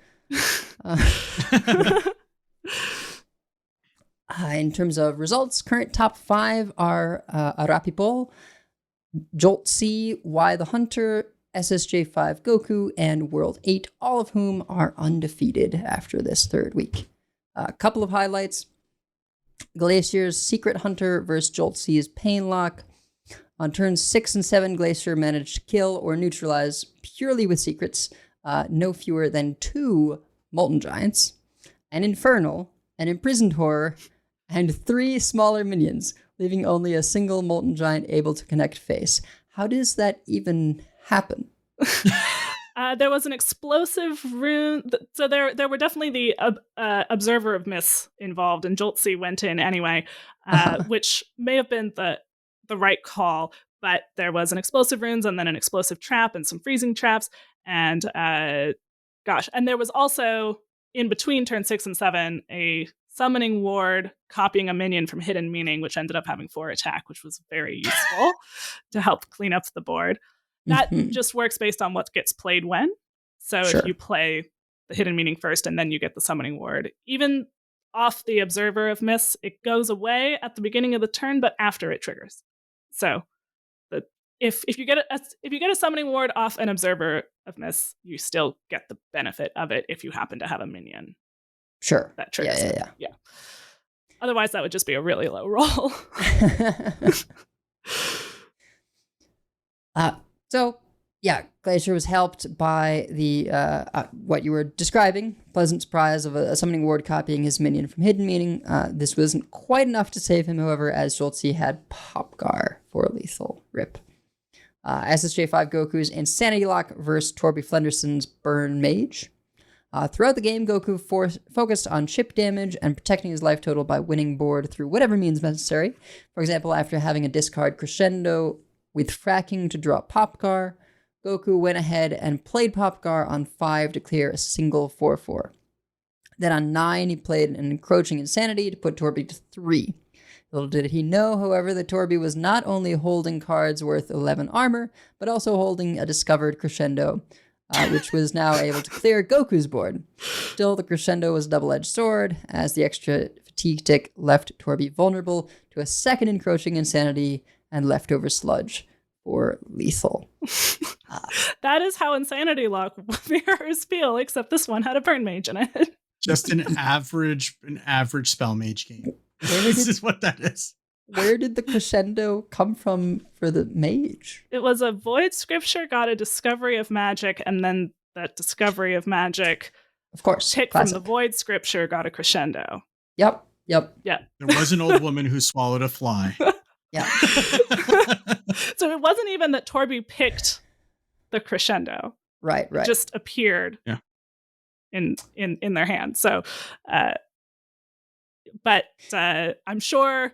In terms of results, current top 5 are Arapipol, Jolt C, Y the Hunter, SSJ5 Goku, and World 8, all of whom are undefeated after this third week. A couple of highlights. Glacier's Secret Hunter versus Jolt C's Painlock. On turns 6 and 7, Glacier managed to kill or neutralize, purely with secrets, no fewer than 2 Molten Giants, an Infernal, an Imprisoned Horror, and 3 smaller minions, leaving only a single Molten Giant able to connect face. How does that even happen? There was an explosive rune. So there were definitely the Observer of Miss involved, and Jolt C went in anyway, which may have been the right call, but there was an explosive runes and then an explosive trap and some freezing traps. And and there was also, in between turn 6 and 7, a summoning ward copying a minion from Hidden Meaning, which ended up having 4 attack, which was very useful to help clean up the board. That just works based on what gets played when. So if you play the Hidden Meaning first and then you get the summoning ward, even off the Observer of Miss, it goes away at the beginning of the turn, but after it triggers. So if you get a summoning ward off an Observer of Miss, you still get the benefit of it if you happen to have a minion. Sure. That triggers. Yeah. Otherwise, that would just be a really low roll. So, Glacier was helped by the what you were describing, pleasant surprise of a summoning ward copying his minion from Hidden Meaning. This wasn't quite enough to save him, however, as Joltzy had Popgar for a lethal rip. SSJ5 Goku's Insanity Lock versus Torby Flenderson's Burn Mage. Throughout the game, Goku focused on chip damage and protecting his life total by winning board through whatever means necessary. For example, after having a discard Crescendo with fracking to draw Popgar, Goku went ahead and played Popgar on 5 to clear a single 4/4. Then on 9, he played an Encroaching Insanity to put Torby to 3. Little did he know, however, that Torby was not only holding cards worth 11 armor, but also holding a discovered Crescendo, which was now able to clear Goku's board. Still, the Crescendo was a double-edged sword, as the extra fatigue tick left Torby vulnerable to a second Encroaching Insanity and leftover sludge for lethal. That is how Insanity Lock mirrors feel, except this one had a Burn Mage in it. Just an average spell mage game. This is what that is. Where did the Crescendo come from for the mage? It was a Void Scripture, got a Discovery of Magic, and then that Discovery of Magic, of course, pick from the Void Scripture, got a Crescendo. Yep. Yeah. There was an old woman who swallowed a fly. Yeah. So it wasn't even that Torby picked the Crescendo. Right. It just appeared in their hand. So, but I'm sure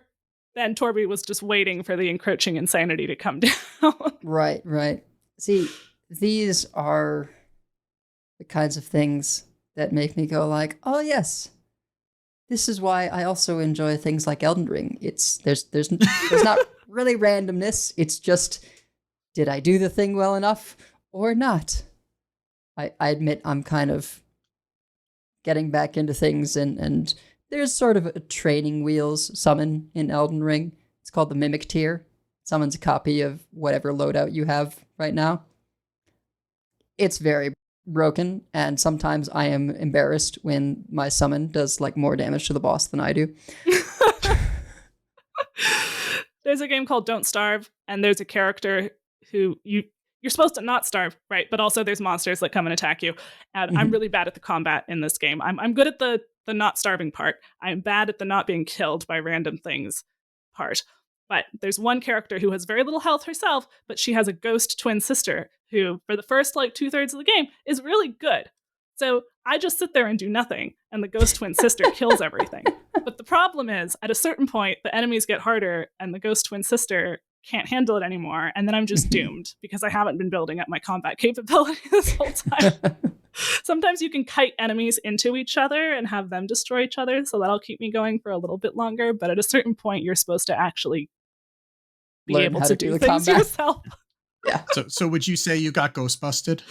then Torby was just waiting for the Encroaching Insanity to come down. Right. See, these are the kinds of things that make me go like, oh yes, this is why I also enjoy things like Elden Ring. There's not really randomness. It's just, did I do the thing well enough or not? I admit I'm kind of getting back into things, and there's sort of a training wheels summon in Elden Ring. It's called the Mimic Tier. Summons a copy of whatever loadout you have right now. It's very broken, and sometimes I am embarrassed when my summon does more damage to the boss than I do. There's a game called Don't Starve, and there's a character who you you're supposed to not starve, right? But also there's monsters that come and attack you. And I'm really bad at the combat in this game. I'm good at the not starving part. I'm bad at the not being killed by random things part. But there's one character who has very little health herself, but she has a ghost twin sister who, for the first like 2/3 of the game, is really good. So I just sit there and do nothing, and the ghost twin sister kills everything. But the problem is, at a certain point, the enemies get harder, and the ghost twin sister can't handle it anymore, and then I'm just doomed because I haven't been building up my combat capability this whole time. Sometimes you can kite enemies into each other and have them destroy each other, so that'll keep me going for a little bit longer, but at a certain point, you're supposed to actually be able to do things yourself. Yeah. So would you say you got ghost busted?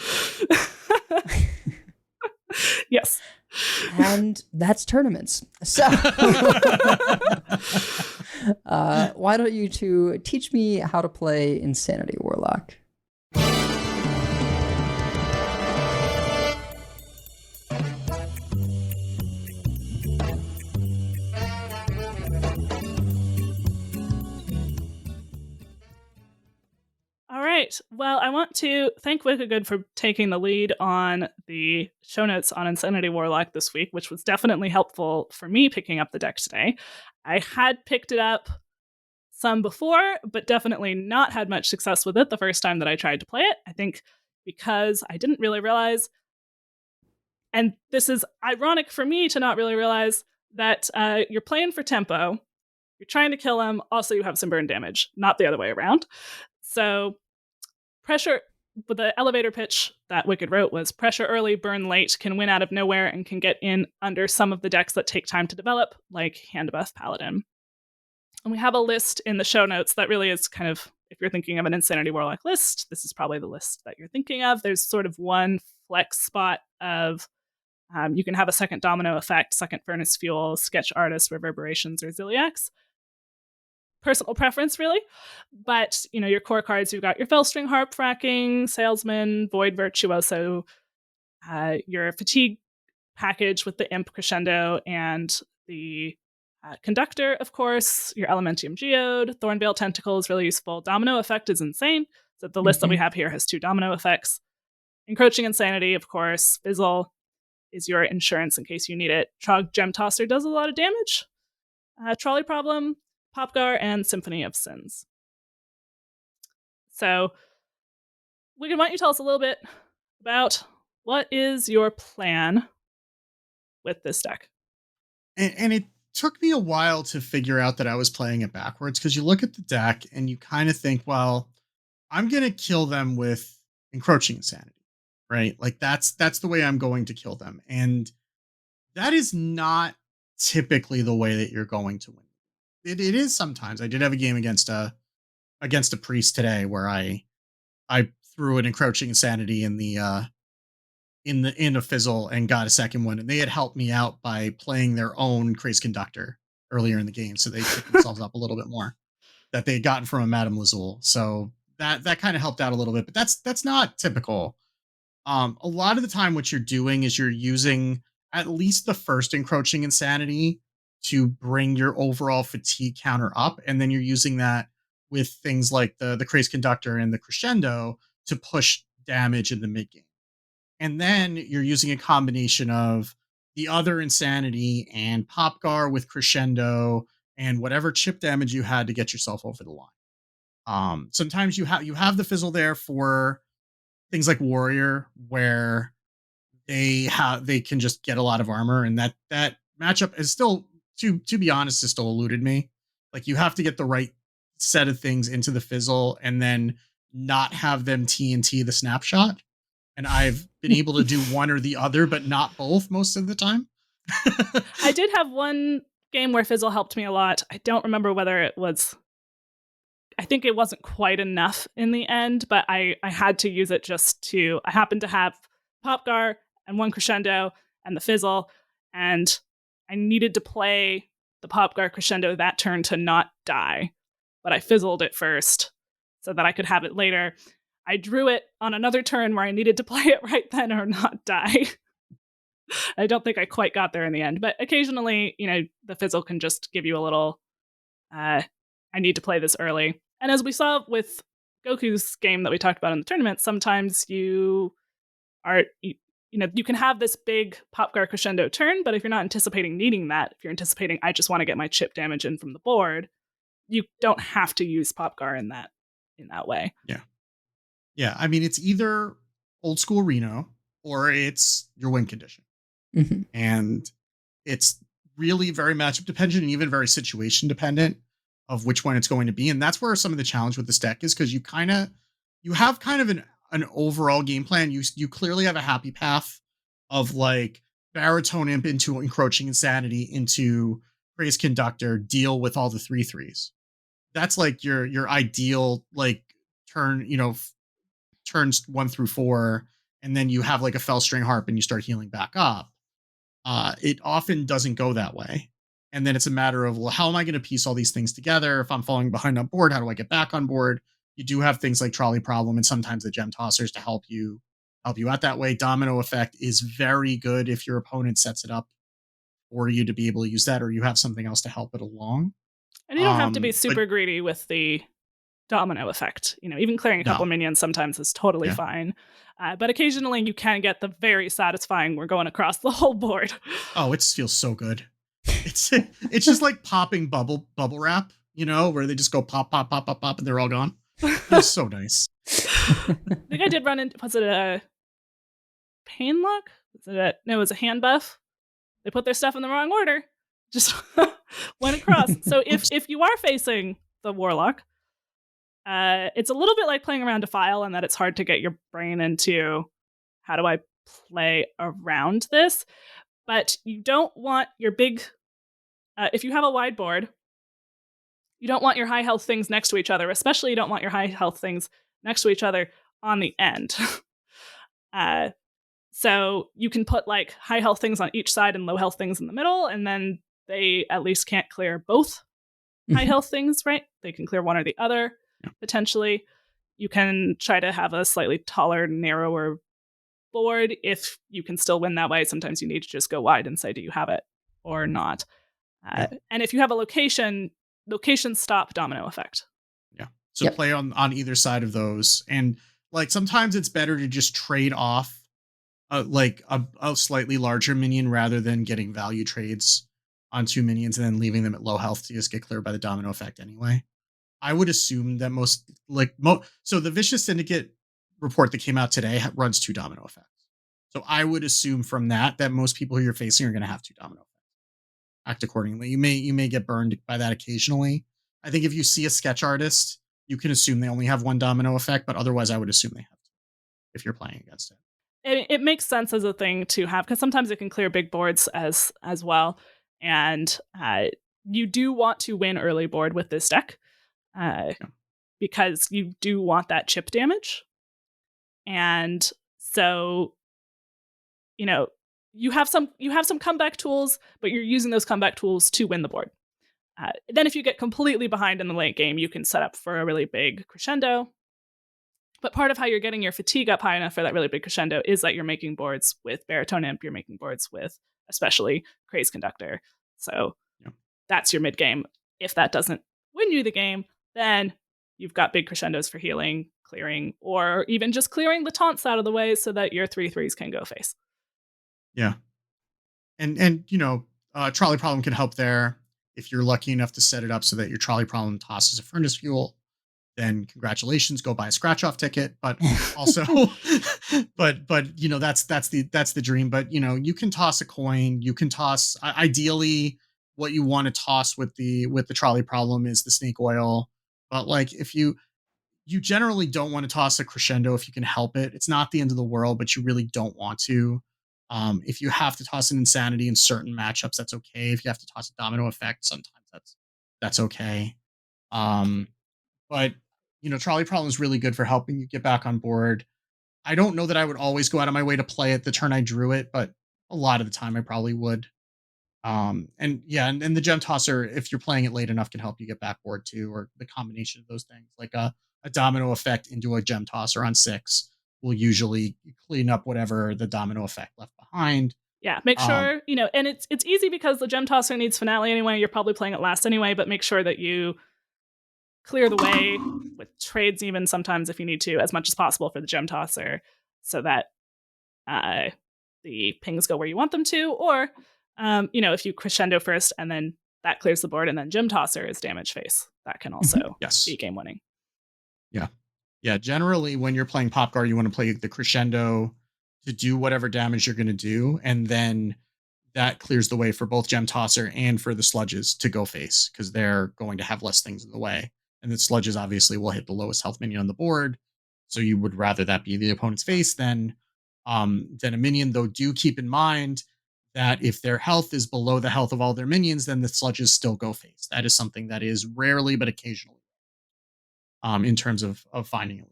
Yes. And that's tournaments. So why don't you two teach me how to play Insanity Warlock? All right. Well, I want to thank Wickagood for taking the lead on the show notes on Insanity Warlock this week, which was definitely helpful for me picking up the deck today. I had picked it up some before, but definitely not had much success with it the first time that I tried to play it. I think because I didn't really realize, and this is ironic for me to not really realize, that you're playing for tempo, you're trying to kill him, also you have some burn damage, not the other way around. So pressure, but the elevator pitch that Wicked wrote was pressure early, burn late, can win out of nowhere, and can get in under some of the decks that take time to develop, like Hand Buff Paladin. And we have a list in the show notes that really is kind of, if you're thinking of an Insanity Warlock list, this is probably the list that you're thinking of. There's sort of one flex spot of you can have a second domino effect, second furnace fuel, sketch artist, reverberations, or ziliacs. Personal preference, really. But, your core cards, you've got your Fellstring Harp Fracking, Salesman, Void Virtuoso, your Fatigue package with the Imp Crescendo, and the Conductor, of course, your Elementium Geode, Thornveil Tentacle is really useful. Domino Effect is insane. So the list that we have here has 2 domino effects. Encroaching Insanity, of course. Fizzle is your insurance in case you need it. Trog Gem Tosser does a lot of damage. Trolley Problem, Popgar, and Symphony of Sins. So, Wigan, why don't you tell us a little bit about what is your plan with this deck? And it took me a while to figure out that I was playing it backwards, because you look at the deck and you kind of think, well, I'm going to kill them with Encroaching Insanity, right? Like that's the way I'm going to kill them. And that is not typically the way that you're going to win. It is sometimes. I did have a game against a priest today where I threw an Encroaching Insanity in a fizzle and got a second one, and they had helped me out by playing their own Crazed Conductor earlier in the game, so they took themselves up a little bit more that they had gotten from a Madame Lazul. So that kind of helped out a little bit, but that's not typical. A lot of the time what you're doing is you're using at least the first Encroaching Insanity to bring your overall fatigue counter up, and then you're using that with things like the Crazed Conductor and the Crescendo to push damage in the mid game. And then you're using a combination of the other Insanity and Popgar with Crescendo and whatever chip damage you had to get yourself over the line. Sometimes you have the fizzle there for things like Warrior, where they can just get a lot of armor, and that matchup is still, to be honest, has still eluded me. Like, you have to get the right set of things into the fizzle and then not have them TNT the snapshot. And I've been able to do one or the other, but not both most of the time. I did have one game where fizzle helped me a lot. I don't remember whether it was, I think it wasn't quite enough in the end, but I had to use it I happened to have Popgar and one Crescendo and the fizzle, and I needed to play the Popgar Crescendo that turn to not die, but I fizzled it first so that I could have it later. I drew it on another turn where I needed to play it right then or not die. I don't think I quite got there in the end, but occasionally, the fizzle can just give you a little, I need to play this early. And as we saw with Goku's game that we talked about in the tournament, sometimes you can have this big Popgar crescendo turn, but if you're not anticipating needing that, if you're anticipating I just want to get my chip damage in from the board, you don't have to use Popgar in that way. Yeah. I mean, it's either old school Reno or it's your win condition. Mm-hmm. And it's really very matchup dependent and even very situation dependent of which one it's going to be. And that's where some of the challenge with this deck is, because you have kind of an overall game plan. You clearly have a happy path of like Baritone Imp into Encroaching Insanity into Praise Conductor, deal with all the 3/3s. That's like your ideal like turn, turns 1 through 4, and then you have like a Fellstring Harp and you start healing back up. It often doesn't go that way. And then it's a matter of, well, how am I going to piece all these things together? If I'm falling behind on board, how do I get back on board? You do have things like Trolley Problem and sometimes the Gem Tossers to help you out that way. Domino Effect is very good if your opponent sets it up for you to be able to use that, or you have something else to help it along. And you don't have to be super greedy with the Domino Effect. Even clearing a couple minions sometimes is totally fine. But occasionally you can get the very satisfying, we're going across the whole board. Oh, it feels so good. It's just like popping bubble wrap, where they just go pop, pop, pop, pop, pop, and they're all gone. It's so nice. I think I did run into, was it a Pain Lock? No, it was a hand buff. They put their stuff in the wrong order. Just went across. So if you are facing the Warlock, it's a little bit like playing around Defile in that it's hard to get your brain into how do I play around this. But you don't want your big, if you have a wide board, you don't want your high health things next to each other, especially you don't want your high health things next to each other on the end. So you can put like high health things on each side and low health things in the middle, and then they at least can't clear both high health things, right? They can clear one or the other, potentially. You can try to have a slightly taller, narrower board if you can still win that way. Sometimes you need to just go wide and say, do you have it or not? And if you have a location stop Domino Effect. Yeah. So play on either side of those. And like sometimes it's better to just trade off like a slightly larger minion rather than getting value trades on 2 minions and then leaving them at low health to just get cleared by the Domino Effect anyway. I would assume that so the Vicious Syndicate report that came out today runs 2 Domino Effects. So I would assume from that most people who you're facing are going to have 2 Domino Effects. Act accordingly. You may get burned by that occasionally. I think if you see a sketch artist, you can assume they only have 1 Domino Effect, but otherwise I would assume they have 2 if you're playing against it. It makes sense as a thing to have, because sometimes it can clear big boards as well. And you do want to win early board with this deck because you do want that chip damage. And so, you have some comeback tools, but you're using those comeback tools to win the board. Then if you get completely behind in the late game, you can set up for a really big crescendo. But part of how you're getting your fatigue up high enough for that really big crescendo is that you're making boards with Baritone Imp, you're making boards with especially Craze Conductor. So that's your mid game. If that doesn't win you the game, then you've got big crescendos for healing, clearing, or even just clearing the taunts out of the way so that your 3/3s can go face. Yeah. And Trolley Problem can help there. If you're lucky enough to set it up so that your Trolley Problem tosses a Furnace Fuel, then congratulations, go buy a scratch off ticket. But also, but that's the dream. But you can toss a coin. You can toss. Ideally, what you want to toss with the Trolley Problem is the Snake Oil. But like if you generally don't want to toss a Crescendo if you can help it. It's not the end of the world, but you really don't want to. If you have to toss an Insanity in certain matchups, that's okay. If you have to toss a Domino Effect, sometimes that's okay. But Trolley Problem is really good for helping you get back on board. I don't know that I would always go out of my way to play it the turn I drew it, but a lot of the time I probably would. And the Gem Tosser, if you're playing it late enough, can help you get backboard too, or the combination of those things, like a Domino Effect into a Gem Tosser on 6 will usually clean up whatever the Domino Effect left behind. Yeah, make sure, and it's easy because the Gem Tosser needs Finale anyway. You're probably playing it last anyway, but make sure that you clear the way with trades, even sometimes if you need to, as much as possible for the gem tosser, so that the pings go where you want them to, or if you crescendo first and then that clears the board, and then gem tosser is damage face, that can also be game winning. Yeah, generally when you're playing Pop Guard, you want to play the crescendo to do whatever damage you're going to do, and then that clears the way for both Gem Tosser and for the sludges to go face, because they're going to have less things in the way. And the sludges obviously will hit the lowest health minion on the board, so you would rather that be the opponent's face than a minion. Though do keep in mind that if their health is below the health of all their minions, then the sludges still go face. That is something that is rarely but occasionally in terms of finding it.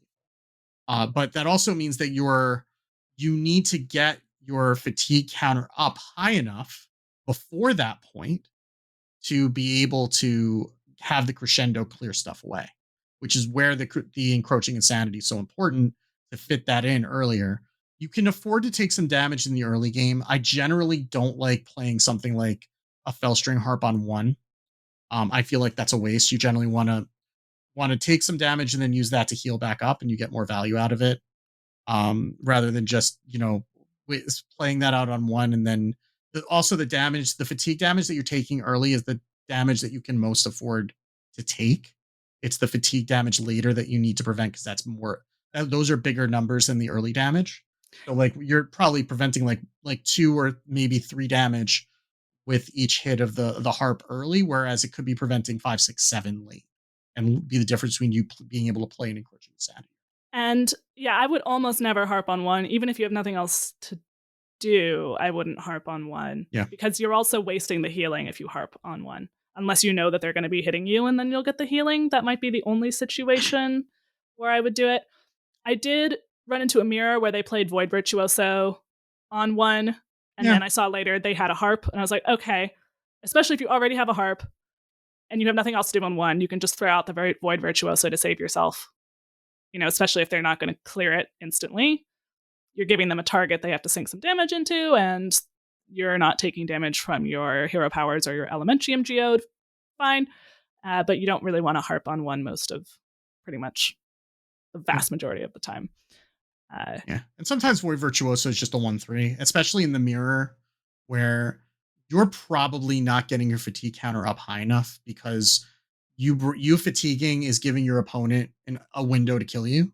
But that also means that you need to get your fatigue counter up high enough before that point to be able to have the crescendo clear stuff away, which is where the encroaching insanity is so important, to fit that in earlier. You can afford to take some damage in the early game. I generally don't like playing something like a Fellstring Harp on 1. I feel like that's a waste. You generally want to take some damage and then use that to heal back up, and you get more value out of it, rather than just playing that out on 1. And then also the fatigue damage that you're taking early is the damage that you can most afford to take. It's the fatigue damage later that you need to prevent, because those are bigger numbers than the early damage. So like you're probably preventing like 2 or maybe 3 damage with each hit of the harp early, whereas it could be preventing 5, 6, 7 late, and be the difference between you being able to play an encroaching insanity. And yeah, I would almost never harp on 1, even if you have nothing else to do. I wouldn't harp on 1, because you're also wasting the healing if you harp on 1, unless you know that they're going to be hitting you and then you'll get the healing. That might be the only situation where I would do it. I did run into a mirror where they played Void Virtuoso on 1, and then I saw later they had a harp, and I was like, okay, especially if you already have a harp and you have nothing else to do on 1, you can just throw out the Void Virtuoso to save yourself. Especially if they're not going to clear it instantly. You're giving them a target they have to sink some damage into, and you're not taking damage from your hero powers or your Elementium Geode. Fine. But you don't really want to harp on 1 most of pretty much the vast majority of the time. And sometimes Void Virtuoso is just a 1/3, especially in the mirror, where you're probably not getting your fatigue counter up high enough, because you fatiguing is giving your opponent a window to kill you,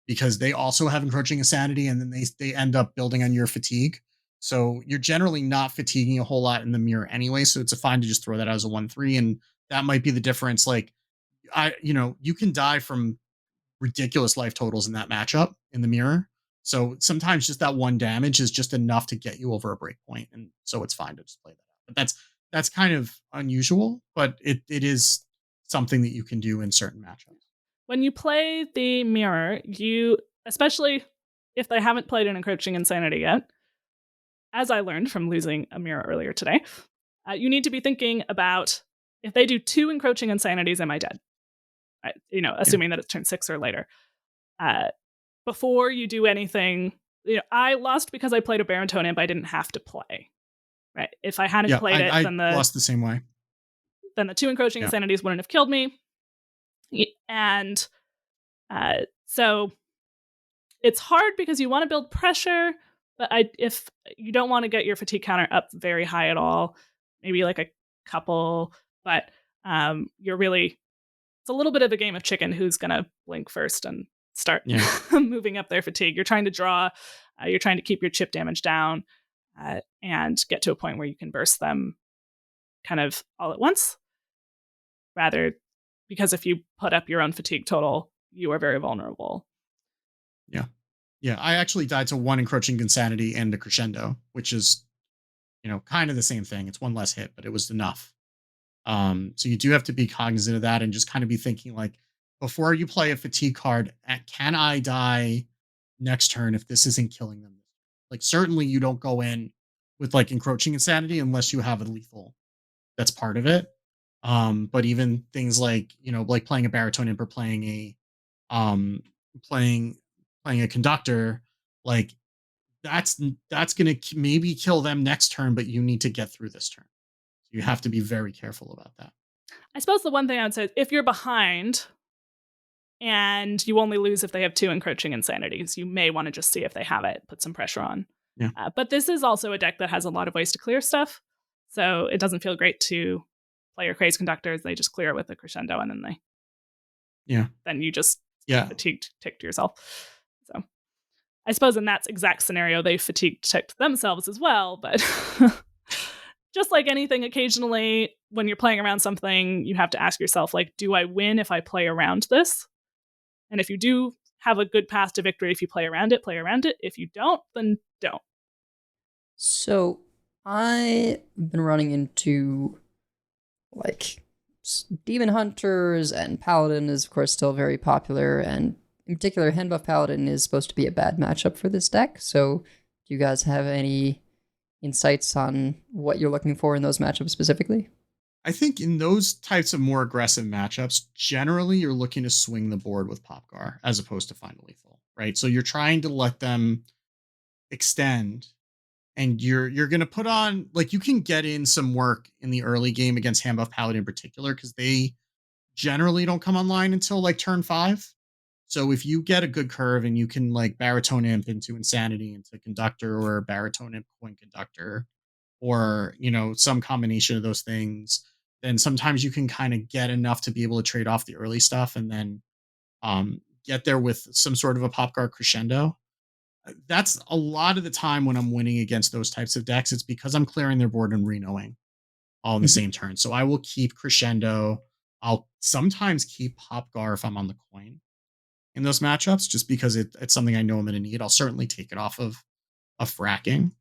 because they also have encroaching insanity, and then they end up building on your fatigue. So you're generally not fatiguing a whole lot in the mirror anyway. So it's fine to just throw that out as a 1/3, and that might be the difference. Like you can die from ridiculous life totals in that matchup in the mirror. So sometimes just that 1 damage is just enough to get you over a break point, and so it's fine to just play that out. But that's kind of unusual, but it is something that you can do in certain matchups. When you play the mirror, especially if they haven't played an encroaching insanity yet, as I learned from losing a mirror earlier today, you need to be thinking about, if they do 2 encroaching insanities, am I dead? Assuming that it's turn 6 or later. Before you do anything, I lost because I played a Baritone Imp I didn't have to play. Right? If I hadn't played it, then I lost the same way. Then the 2 encroaching insanities wouldn't have killed me. And so it's hard because you want to build pressure, but if you don't want to get your fatigue counter up very high at all, maybe like a couple, but it's a little bit of a game of chicken, who's going to blink first and start moving up their fatigue. You're trying to draw, you're trying to keep your chip damage down, and get to a point where you can burst them kind of all at once, because if you put up your own fatigue total, you are very vulnerable. Yeah, I actually died to 1 encroaching insanity and a crescendo, which is, kind of the same thing. It's 1 less hit, but it was enough. So you do have to be cognizant of that, and just kind of be thinking, like, before you play a fatigue card, can I die next turn if this isn't killing them? Like, certainly you don't go in with like encroaching insanity unless you have a lethal that's part of it. But even things like, like playing a Baritone Imp or playing a conductor, like that's going to maybe kill them next turn, but you need to get through this turn. You have to be very careful about that. I suppose the one thing I would say is if you're behind and you only lose if they have 2 encroaching insanities, you may want to just see if they have it, put some pressure on. Yeah. But this is also a deck that has a lot of ways to clear stuff, so it doesn't feel great to play your Craze Conductors. They just clear it with a Crescendo, and then you just fatigued ticked yourself. So I suppose in that exact scenario, they fatigued ticked themselves as well, but just like anything, occasionally when you're playing around something, you have to ask yourself, like, do I win if I play around this? And if you do have a good path to victory, if you play around it, play around it. If you don't, then don't. So I've been running into like Demon Hunters, and Paladin is of course still very popular, and in particular hand buff Paladin is supposed to be a bad matchup for this deck. So do you guys have any insights on what you're looking for in those matchups specifically? I think in those types of more aggressive matchups, generally you're looking to swing the board with Popgar as opposed to find lethal, right? So you're trying to let them extend, and you're going to put on, like, you can get in some work in the early game against hand buff Paladin in particular, because they generally don't come online until like turn 5. So if you get a good curve and you can like Baritone Imp into Insanity into Conductor, or Baritone Imp Coin Conductor, or, you know, some combination of those things, then sometimes you can kind of get enough to be able to trade off the early stuff and then get there with some sort of a Popgar Crescendo. That's a lot of the time when I'm winning against those types of decks. It's because I'm clearing their board and re-knowing all in the same turn. So I will keep Crescendo. I'll sometimes keep Popgar if I'm on the coin in those matchups, just because it's something I know I'm going to need. I'll certainly take it off of fracking,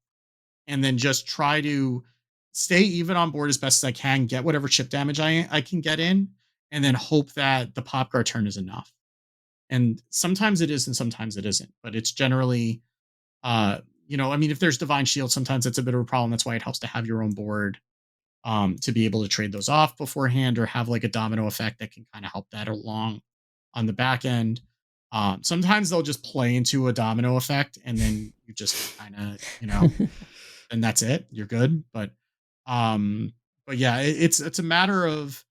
and then just try to stay even on board as best as I can, get whatever chip damage I can get in, and then hope that the Popgar turn is enough. And sometimes it is, and sometimes it isn't. But it's generally, you know, I mean, if there's Divine Shield, sometimes it's a bit of a problem. That's why it helps to have your own board to be able to trade those off beforehand, or have like a domino effect that can kind of help that along on the back end. Sometimes they'll just play into a domino effect, and then you just kind of, you know, and that's it. You're good. But yeah, it's a matter of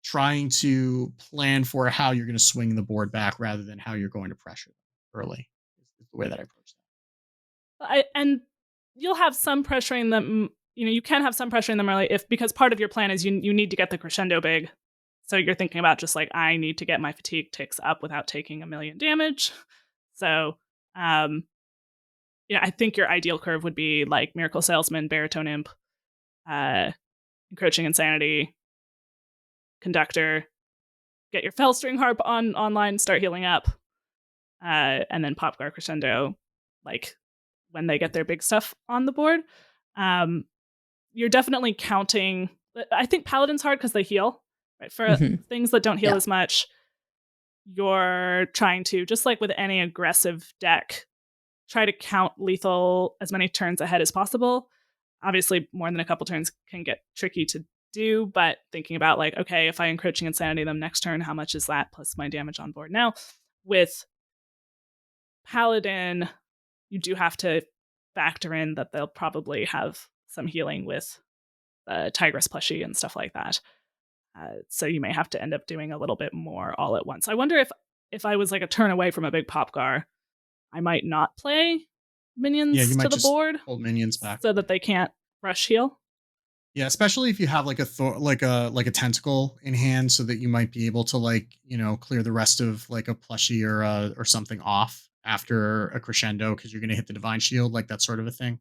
trying to plan for how you're going to swing the board back rather than how you're going to pressure them early. Is the way that I approach that. And you'll have some pressuring them. You know, you can have some pressuring them early because part of your plan is you need to get the Crescendo big. So you're thinking about just like, I need to get my fatigue ticks up without taking 1 million damage. So, I think your ideal curve would be like Miracle Salesman, Baritone Imp, Encroaching Insanity, Conductor, get your Fellstring Harp online, start healing up, and then Popgar Crescendo, like when they get their big stuff on the board. You're definitely counting. I think Paladin's hard because they heal. Right, for things that don't heal as much, you're trying to, just like with any aggressive deck, try to count lethal as many turns ahead as possible. Obviously, more than a couple turns can get tricky to do, but thinking about like, okay, if I Encroaching Insanity them next turn, how much is that plus my damage on board? Now, with Paladin, you do have to factor in that they'll probably have some healing with Tigress plushie and stuff like that. So you may have to end up doing a little bit more all at once. I wonder if I was like a turn away from a big Popgar, I might not play minions you might to the just board, hold minions back so that they can't rush heal. Yeah, especially if you have like a tentacle in hand, so that you might be able to, like, you know, clear the rest of like a plushie or something off after a Crescendo, because you're going to hit the Divine Shield, like that sort of a thing.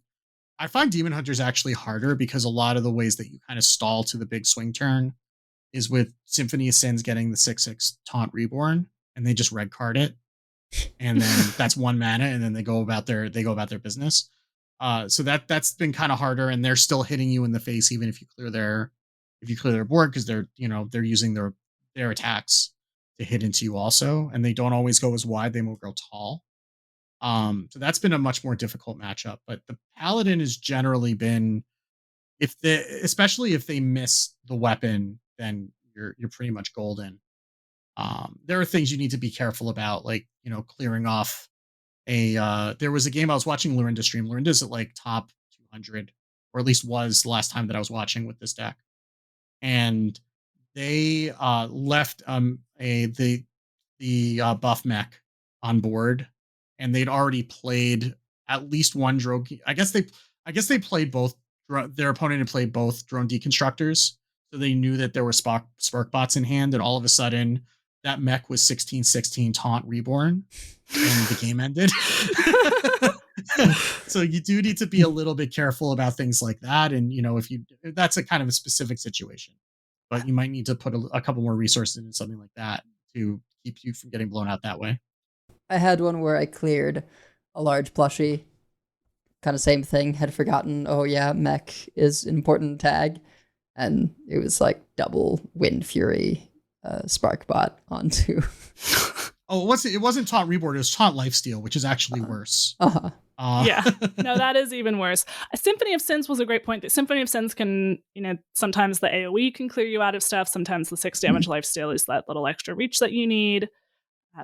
I find Demon Hunter's actually harder, because a lot of the ways that you kind of stall to the big swing turn is with Symphony of Sins getting the 6/6 Taunt Reborn, and they just red card it, and then that's 1 mana, and then they go about their business. So that's been kind of harder, and they're still hitting you in the face even if you clear their board, because they're using their attacks to hit into you also, and they don't always go as wide; they will go tall. So that's been a much more difficult matchup. But the Paladin has generally been, especially if they miss the weapon, then you're pretty much golden. There are things you need to be careful about, like, you know, clearing off there was a game I was watching Lorinda stream. Lorinda's at like top 200, or at least was the last time that I was watching with this deck. And they left the buff mech on board, and they'd already played at least one drone. I guess they played both. Their opponent had played both drone deconstructors, so they knew that there were spark bots in hand, and all of a sudden that mech was 1616 taunt reborn, and the game ended. So you do need to be a little bit careful about things like that, and that's a kind of a specific situation, but you might need to put a couple more resources into something like that to keep you from getting blown out that way. I had one where I cleared a large plushie. Kind of same thing. Had forgotten, oh yeah, mech is an important tag. And it was like double Wind Fury Spark Bot onto... Oh, it wasn't Taunt Reborn, it was Taunt Lifesteal, which is actually worse. Yeah. No, that is even worse. A Symphony of Sins was a great point. The Symphony of Sins can, sometimes the AoE can clear you out of stuff. Sometimes the 6 damage lifesteal is that little extra reach that you need.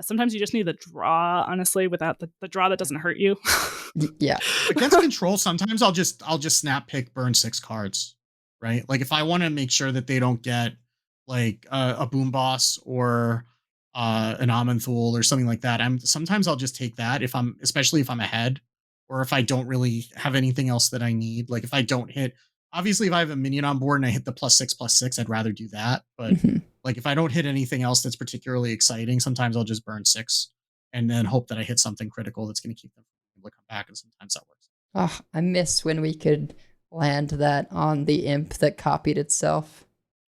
Sometimes you just need the draw, honestly, without the draw that doesn't hurt you. Yeah. Against control, sometimes I'll just snap pick burn 6 cards, right? Like if I want to make sure that they don't get like a boom boss or an Amanthul or something like that. Sometimes I'll just take that especially if I'm ahead, or if I don't really have anything else that I need. Like if I don't hit, obviously if I have a minion on board and I hit the +6/+6, I'd rather do that. But like if I don't hit anything else that's particularly exciting, sometimes I'll just burn 6 and then hope that I hit something critical that's going to keep them from able to come back. And sometimes that works. Oh, I miss when we could land that on the imp that copied itself.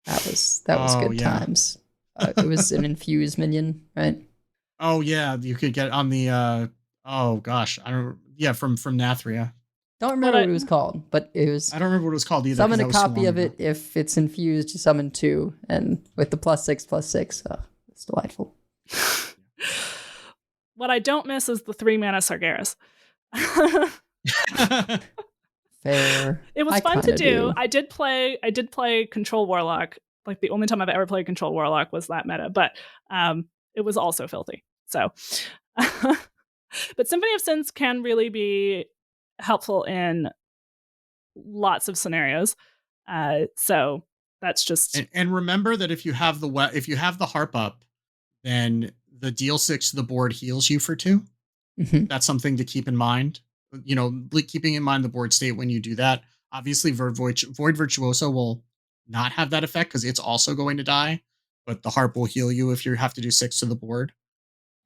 That was good times. It was an infused minion, right? Oh yeah, you could get on the from Nathria. Don't remember what it was called, but it was... I don't remember what it was called either. Summon a copy of it if it's infused, you summon 2, and with the +6/+6, it's delightful. What I don't miss is the 3 mana Sargeras. Fair. It was fun to do. I did play Control Warlock. Like the only time I've ever played Control Warlock was that meta, but it was also filthy. So, but Symphony of Sins can really be helpful in lots of scenarios. So that's just and remember that if you have the harp up, then the deal 6 to the board heals you for 2. Mm-hmm. That's something to keep in mind. Keeping in mind the board state when you do that. Obviously, Void Virtuoso will not have that effect because it's also going to die, but the harp will heal you if you have to do 6 to the board.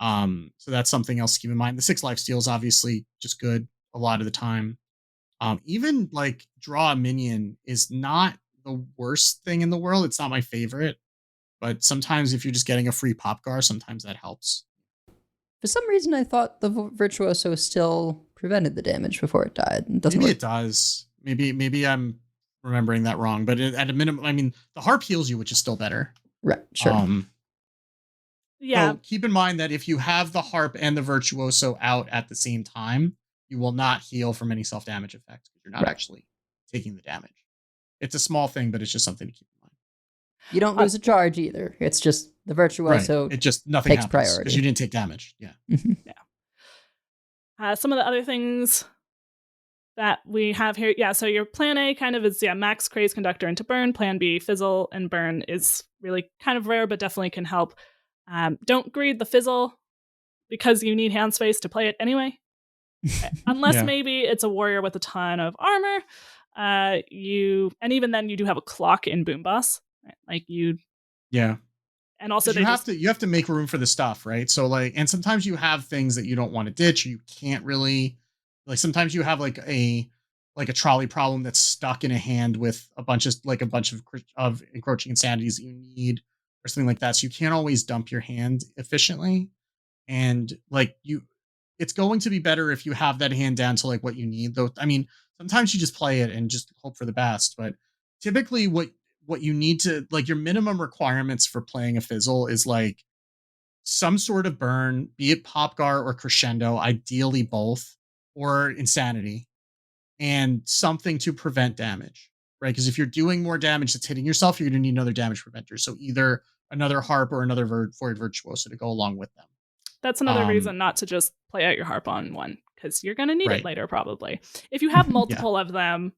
So that's something else to keep in mind. The 6 lifesteal is obviously just good a lot of the time. Even like draw a minion is not the worst thing in the world. It's not my favorite, but sometimes if you're just getting a free Popgar, sometimes that helps. For some reason, I thought the Virtuoso still prevented the damage before it died. Maybe it does. Maybe I'm remembering that wrong, but at a minimum, I mean, the harp heals you, which is still better. Right, sure. Yeah. So keep in mind that if you have the harp and the Virtuoso out at the same time, you will not heal from any self-damage effects because you're not actually taking the damage. It's a small thing, but it's just something to keep in mind. You don't lose a charge either. It's just the Virtuoso. It just nothing takes happens priority because you didn't take damage. Yeah. Mm-hmm. Yeah. Some of the other things that we have here. Yeah. So your plan A kind of is, max Craze Conductor into burn. Plan B, Fizzle and burn is really kind of rare, but definitely can help. Don't greed the Fizzle because you need hand space to play it anyway. Unless maybe it's a warrior with a ton of armor. And even then you do have a clock in Boom Boss. Right? Like you. Yeah. And also you have to make room for the stuff, right? So and sometimes you have things that you don't want to ditch. You can't really, sometimes you have like a trolley problem that's stuck in a hand with a bunch of encroaching insanities that you need or something like that. So you can't always dump your hand efficiently. And it's going to be better if you have that hand down to what you need, though. I mean, sometimes you just play it and just hope for the best, but typically what you need to your minimum requirements for playing a Fizzle is some sort of burn, be it Popgar or Crescendo, ideally both, or Insanity, and something to prevent damage, right? Because if you're doing more damage that's hitting yourself, you're going to need another damage preventer. So either another harp or another Void Virtuoso to go along with them. That's another reason not to just play out your harp on one, because you're going to need it later, probably. If you have multiple of them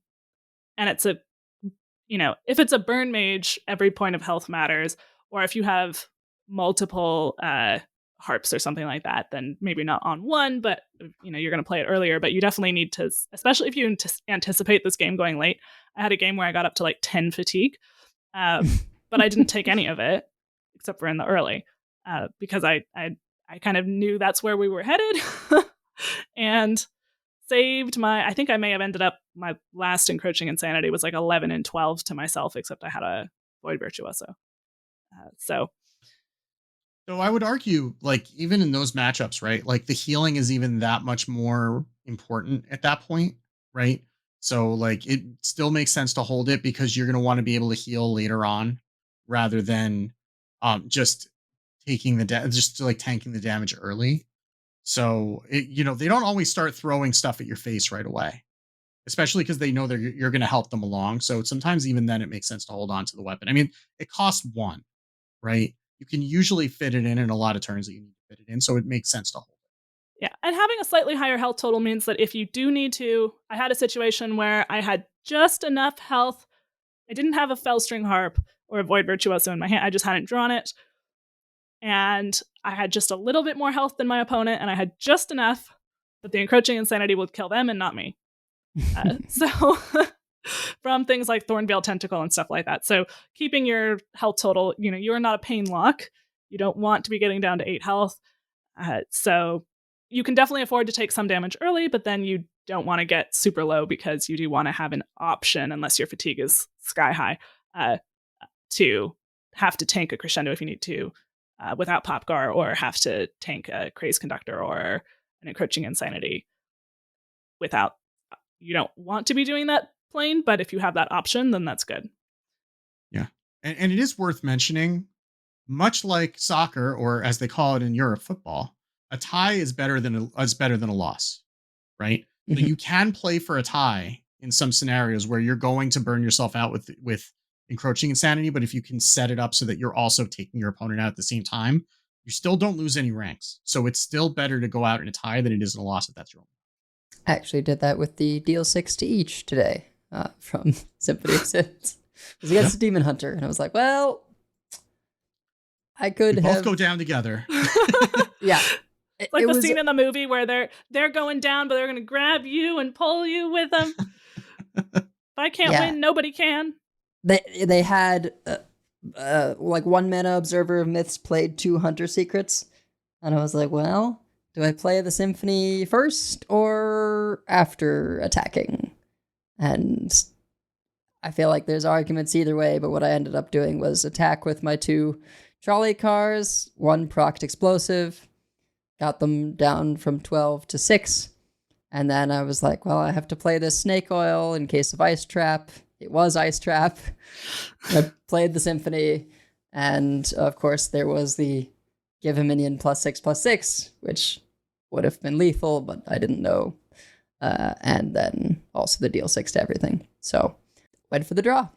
and it's a if it's a burn mage, every point of health matters. Or if you have multiple harps or something like that, then maybe not on one, but you're going to play it earlier. But you definitely need to, especially if you anticipate this game going late. I had a game where I got up to like 10 fatigue, but I didn't take any of it except for in the early because I kind of knew that's where we were headed and saved I think I may have ended up, my last encroaching insanity was like 11 and 12 to myself, except I had a Void Virtuoso. So I would argue, like, even in those matchups, right? Like, the healing is even that much more important at that point, right? So, like, it still makes sense to hold it because you're going to want to be able to heal later on rather than just taking just like tanking the damage early. So, they don't always start throwing stuff at your face right away, especially because they know you're going to help them along. So sometimes even then it makes sense to hold on to the weapon. I mean, it costs 1, right? You can usually fit it in a lot of turns that you need to fit it in. So it makes sense to hold it. Yeah. And having a slightly higher health total means that if you do need to, I had a situation where I had just enough health. I didn't have a Fellstring Harp or a Void Virtuoso in my hand. I just hadn't drawn it. And I had just a little bit more health than my opponent, and I had just enough that the encroaching insanity would kill them and not me. So from things like Thornveil Tentacle and stuff like that. So keeping your health total, you're not a pain lock. You don't want to be getting down to 8 health. So you can definitely afford to take some damage early, but then you don't want to get super low because you do want to have an option, unless your fatigue is sky high, to have to tank a crescendo if you need to without Popgar, or have to tank a Craze Conductor or an encroaching insanity without. You don't want to be doing that plain, but if you have that option, then that's good. Yeah. And it is worth mentioning, much like soccer, or as they call it in Europe, football, a tie is better than a loss, right? So you can play for a tie in some scenarios where you're going to burn yourself out with encroaching insanity, but if you can set it up so that you're also taking your opponent out at the same time, you still don't lose any ranks. So it's still better to go out in a tie than it is in a loss if that's your own. I actually did that with the deal 6 to each today from Symphony of Sins. It was against the Demon Hunter, and I was like, well, I could both go down together. Yeah. It's like the scene in the movie where they're going down, but they're going to grab you and pull you with them. If I can't win, nobody can. They had like 1 mana Observer of Myths played 2 Hunter Secrets, and I was like, well, do I play the Symphony first or after attacking? And I feel like there's arguments either way, but what I ended up doing was attack with my 2 trolley cars, 1 procced explosive, got them down from 12 to 6, and then I was like, well, I have to play this Snake Oil in case of Ice Trap. It was Ice Trap. I played the Symphony, and of course there was the give a minion +6/+6, which would have been lethal, but I didn't know. And then also the deal 6 to everything. So went for the draw.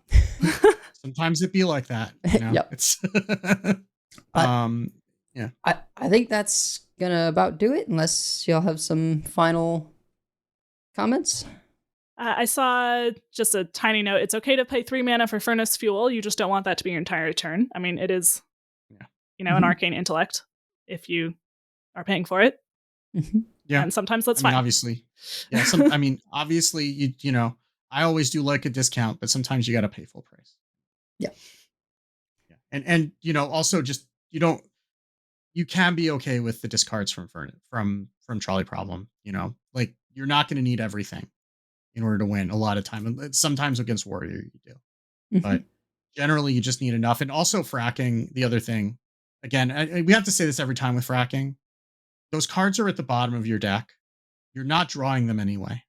Sometimes it be like that. Yep. It's yeah. I think that's gonna about do it, unless y'all have some final comments. I saw just a tiny note. It's okay to pay 3 mana for Furnace Fuel. You just don't want that to be your entire turn. I mean, it is, an arcane intellect if you are paying for it. Mm-hmm. Yeah. And sometimes that's fine. Obviously. Yeah. Obviously, I always do like a discount, but sometimes you got to pay full price. Yeah. Yeah. And also just, you can be okay with the discards from Trolley Problem, like you're not going to need everything in order to win a lot of time. And sometimes against Warrior you do, but generally you just need enough. And also fracking, the other thing, again, we have to say this every time with fracking, those cards are at the bottom of your deck. You're not drawing them anyway.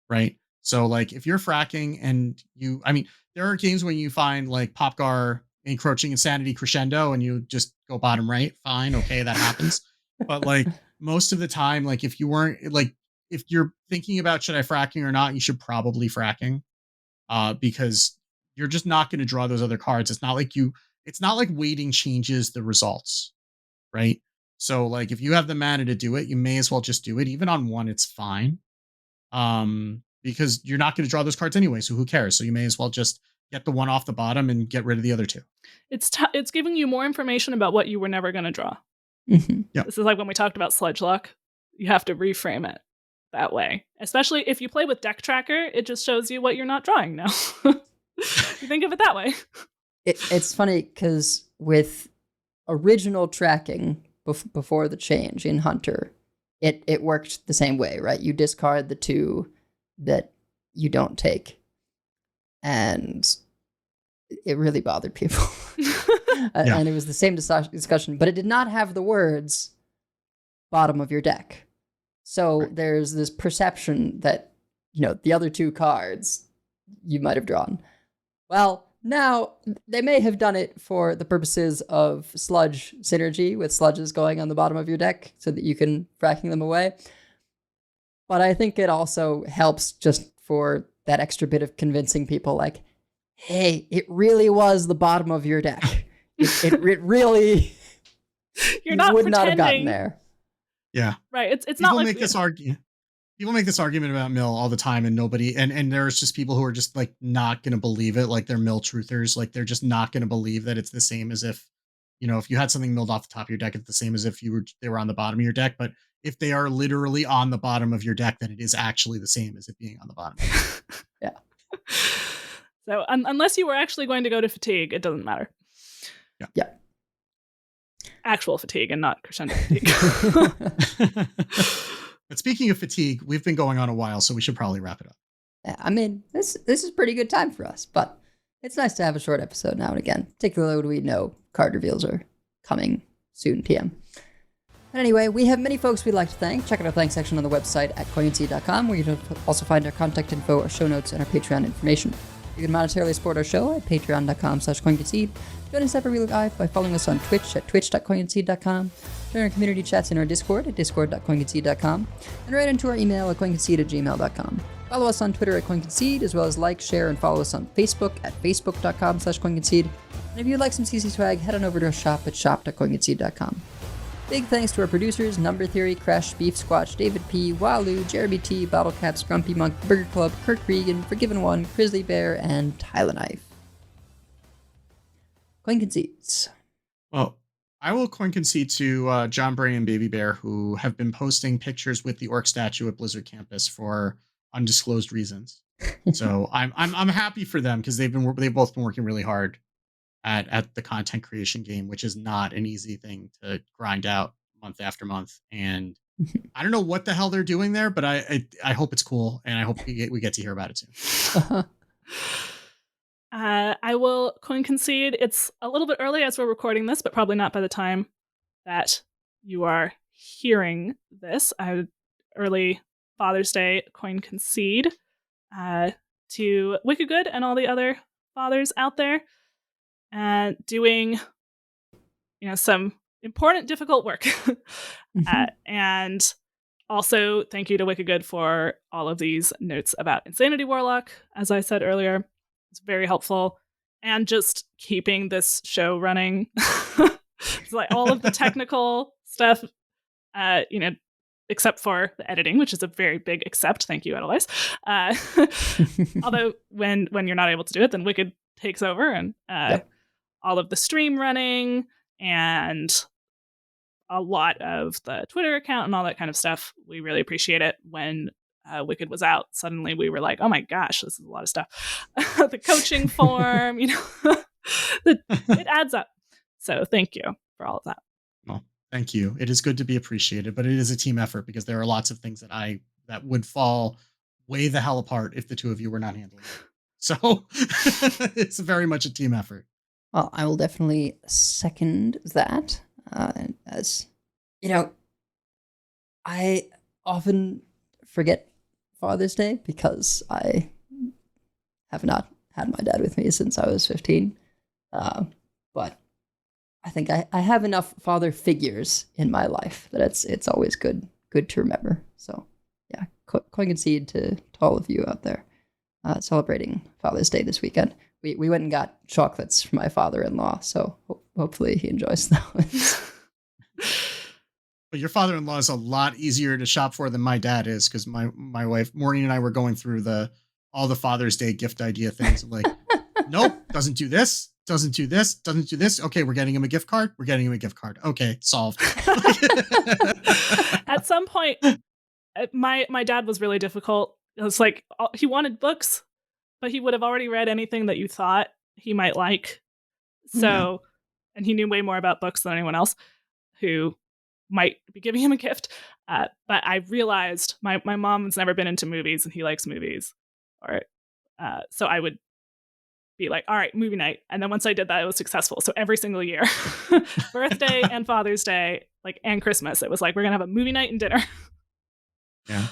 Right. So like if you're fracking and there are games when you find like Popgar, Encroaching Insanity, Crescendo, and you just go bottom right. Fine. Okay. That happens. But like most of the time, like if you're thinking about should I fracking or not, you should probably fracking because you're just not going to draw those other cards. It's not like waiting changes the results. Right. So like if you have the mana to do it, you may as well just do it. Even on 1, it's fine. Because you're not going to draw those cards anyway. So who cares? So you may as well just get the one off the bottom and get rid of the other two. It's giving you more information about what you were never going to draw. Mm-hmm. Yep. This is like when we talked about Sludge Luck. You have to reframe it that way. Especially if you play with Deck Tracker, it just shows you what you're not drawing now. You think of it that way. It's funny because with original tracking before the change in Hunter, it worked the same way, right? You discard the two that you don't take. And it really bothered people. And it was the same discussion, but it did not have the words bottom of your deck. So there's this perception that, the other two cards you might have drawn. Well, now they may have done it for the purposes of sludge synergy, with sludges going on the bottom of your deck so that you can fracking them away. But I think it also helps just for that extra bit of convincing people, like, hey, it really was the bottom of your deck. It really You're not would pretending. not have gotten there. Yeah. Right. It's People not like make this argument. People make this argument about Mill all the time, and nobody, and there's just people who are just like not going to believe it. Like they're Mill truthers. Like they're just not going to believe that it's the same as if, if you had something milled off the top of your deck, it's the same as if they were on the bottom of your deck. But if they are literally on the bottom of your deck, then it is actually the same as it being on the bottom. Yeah. So unless you were actually going to go to fatigue, it doesn't matter. Yeah. Actual fatigue and not crescendo fatigue. But speaking of fatigue, we've been going on a while, so we should probably wrap it up. Yeah, I mean, this is a pretty good time for us, but it's nice to have a short episode now and again, particularly when we know card reveals are coming soon, TM. But anyway, we have many folks we'd like to thank. Check out our thanks section on the website at concede.com, where you can also find our contact info, our show notes, and our Patreon information. You can monetarily support our show at patreon.com/coinconcede. Join us every week live by following us on Twitch at twitch.coinconcede.com. Join our community chats in our Discord at discord.coinconcede.com. And write into our email at coinconcede@gmail.com. Follow us on Twitter at coinconcede, as well as like, share, and follow us on Facebook at facebook.com/coinconcede. And if you'd like some CC swag, head on over to our shop at shop.coinconcede.com. Big thanks to our producers, Number Theory, Crash, Beef Squatch, David P., Walu, Jeremy T., Battlecaps, Grumpy Monk, Burger Club, Kirk Regan, Forgiven One, Grizzly Bear, and Tyler Knife. Coin Concedes. Well, I will coin concede to John Bray and Baby Bear, who have been posting pictures with the orc statue at Blizzard Campus for undisclosed reasons. So I'm happy for them, because they've both been working really hard at the content creation game, which is not an easy thing to grind out month after month. And I don't know what the hell they're doing there, but I hope it's cool, and I hope we get to hear about it soon. I will coin concede. It's a little bit early as we're recording this, but probably not by the time that you are hearing this. I would early Father's Day coin concede to Wicked Good and all the other fathers out there, doing some important, difficult work. And also thank you to Wicked Good for all of these notes about Insanity Warlock. As I said earlier, it's very helpful, and just keeping this show running. It's like all of the technical stuff, except for the editing, which is a very big except. Thank you, Edelweiss. Although when you're not able to do it, then Wicked takes over, and all of the stream running and a lot of the Twitter account and all that kind of stuff. We really appreciate it. When Wicked was out, suddenly we were like, oh my gosh, this is a lot of stuff. The coaching form, it adds up. So thank you for all of that. Well, thank you. It is good to be appreciated, but it is a team effort, because there are lots of things that would fall way the hell apart if the two of you were not handling it. So it's very much a team effort. Well, I will definitely second that. As I often forget Father's Day because I have not had my dad with me since I was 15. But I think I have enough father figures in my life that it's always good to remember. So yeah, coin concede to all of you out there celebrating Father's Day this weekend. We went and got chocolates for my father-in-law, so hopefully he enjoys those. But your father-in-law is a lot easier to shop for than my dad is, because my wife Maureen and I were going through all the Father's Day gift idea things. I'm like, Nope, doesn't do this, doesn't do this, doesn't do this. Okay, we're getting him a gift card. We're getting him a gift card. Okay, solved. At some point, my dad was really difficult. It was like he wanted books, but he would have already read anything that you thought he might like. So, and he knew way more about books than anyone else who might be giving him a gift. But I realized my mom has never been into movies and he likes movies. So I would be like, all right, movie night. And then once I did that, it was successful. So every single year, birthday and Father's Day, and Christmas, it was like, we're going to have a movie night and dinner. Yeah.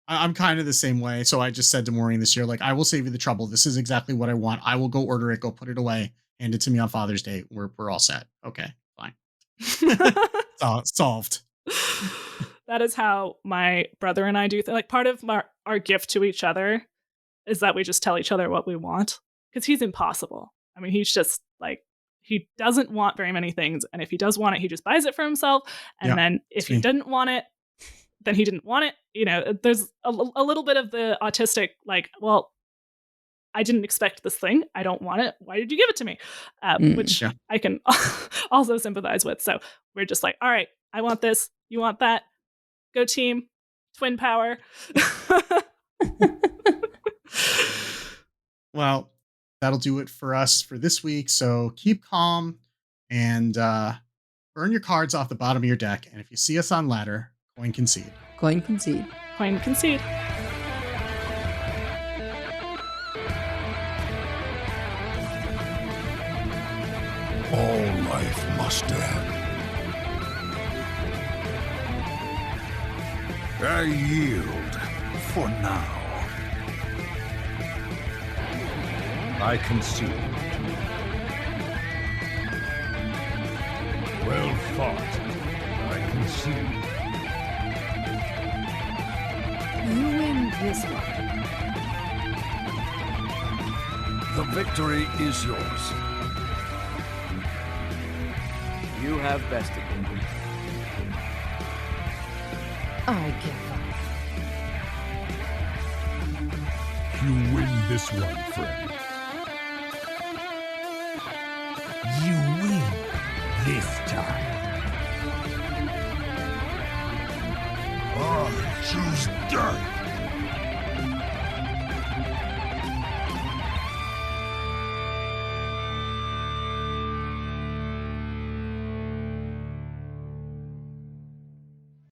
I'm kind of the same way. So I just said to Maureen this year, like, I will save you the trouble. This is exactly what I want. I will go order it, go put it away, hand it to me on Father's Day. We're all set. Okay, fine. Solved. That is how my brother and I do things. Like, part of our gift to each other is that we just tell each other what we want, because he's impossible. I mean, he's just like, he doesn't want very many things. And if he does want it, he just buys it for himself. And then if he didn't want it, then he didn't want it. You know, there's a little bit of the autistic, like, well, I didn't expect this thing. I don't want it. Why did you give it to me? Which I can also sympathize with. So we're just like, all right, I want this. You want that. Go team. Twin power. Well, that'll do it for us for this week. So keep calm and burn your cards off the bottom of your deck. And if you see us on ladder, coin concede. Coin concede. Coin concede. All life must end. I yield for now. I concede. Well fought. I concede. You win this one. The victory is yours. You have bested me. I give up. You win this one, friend. You win this time. I choose death.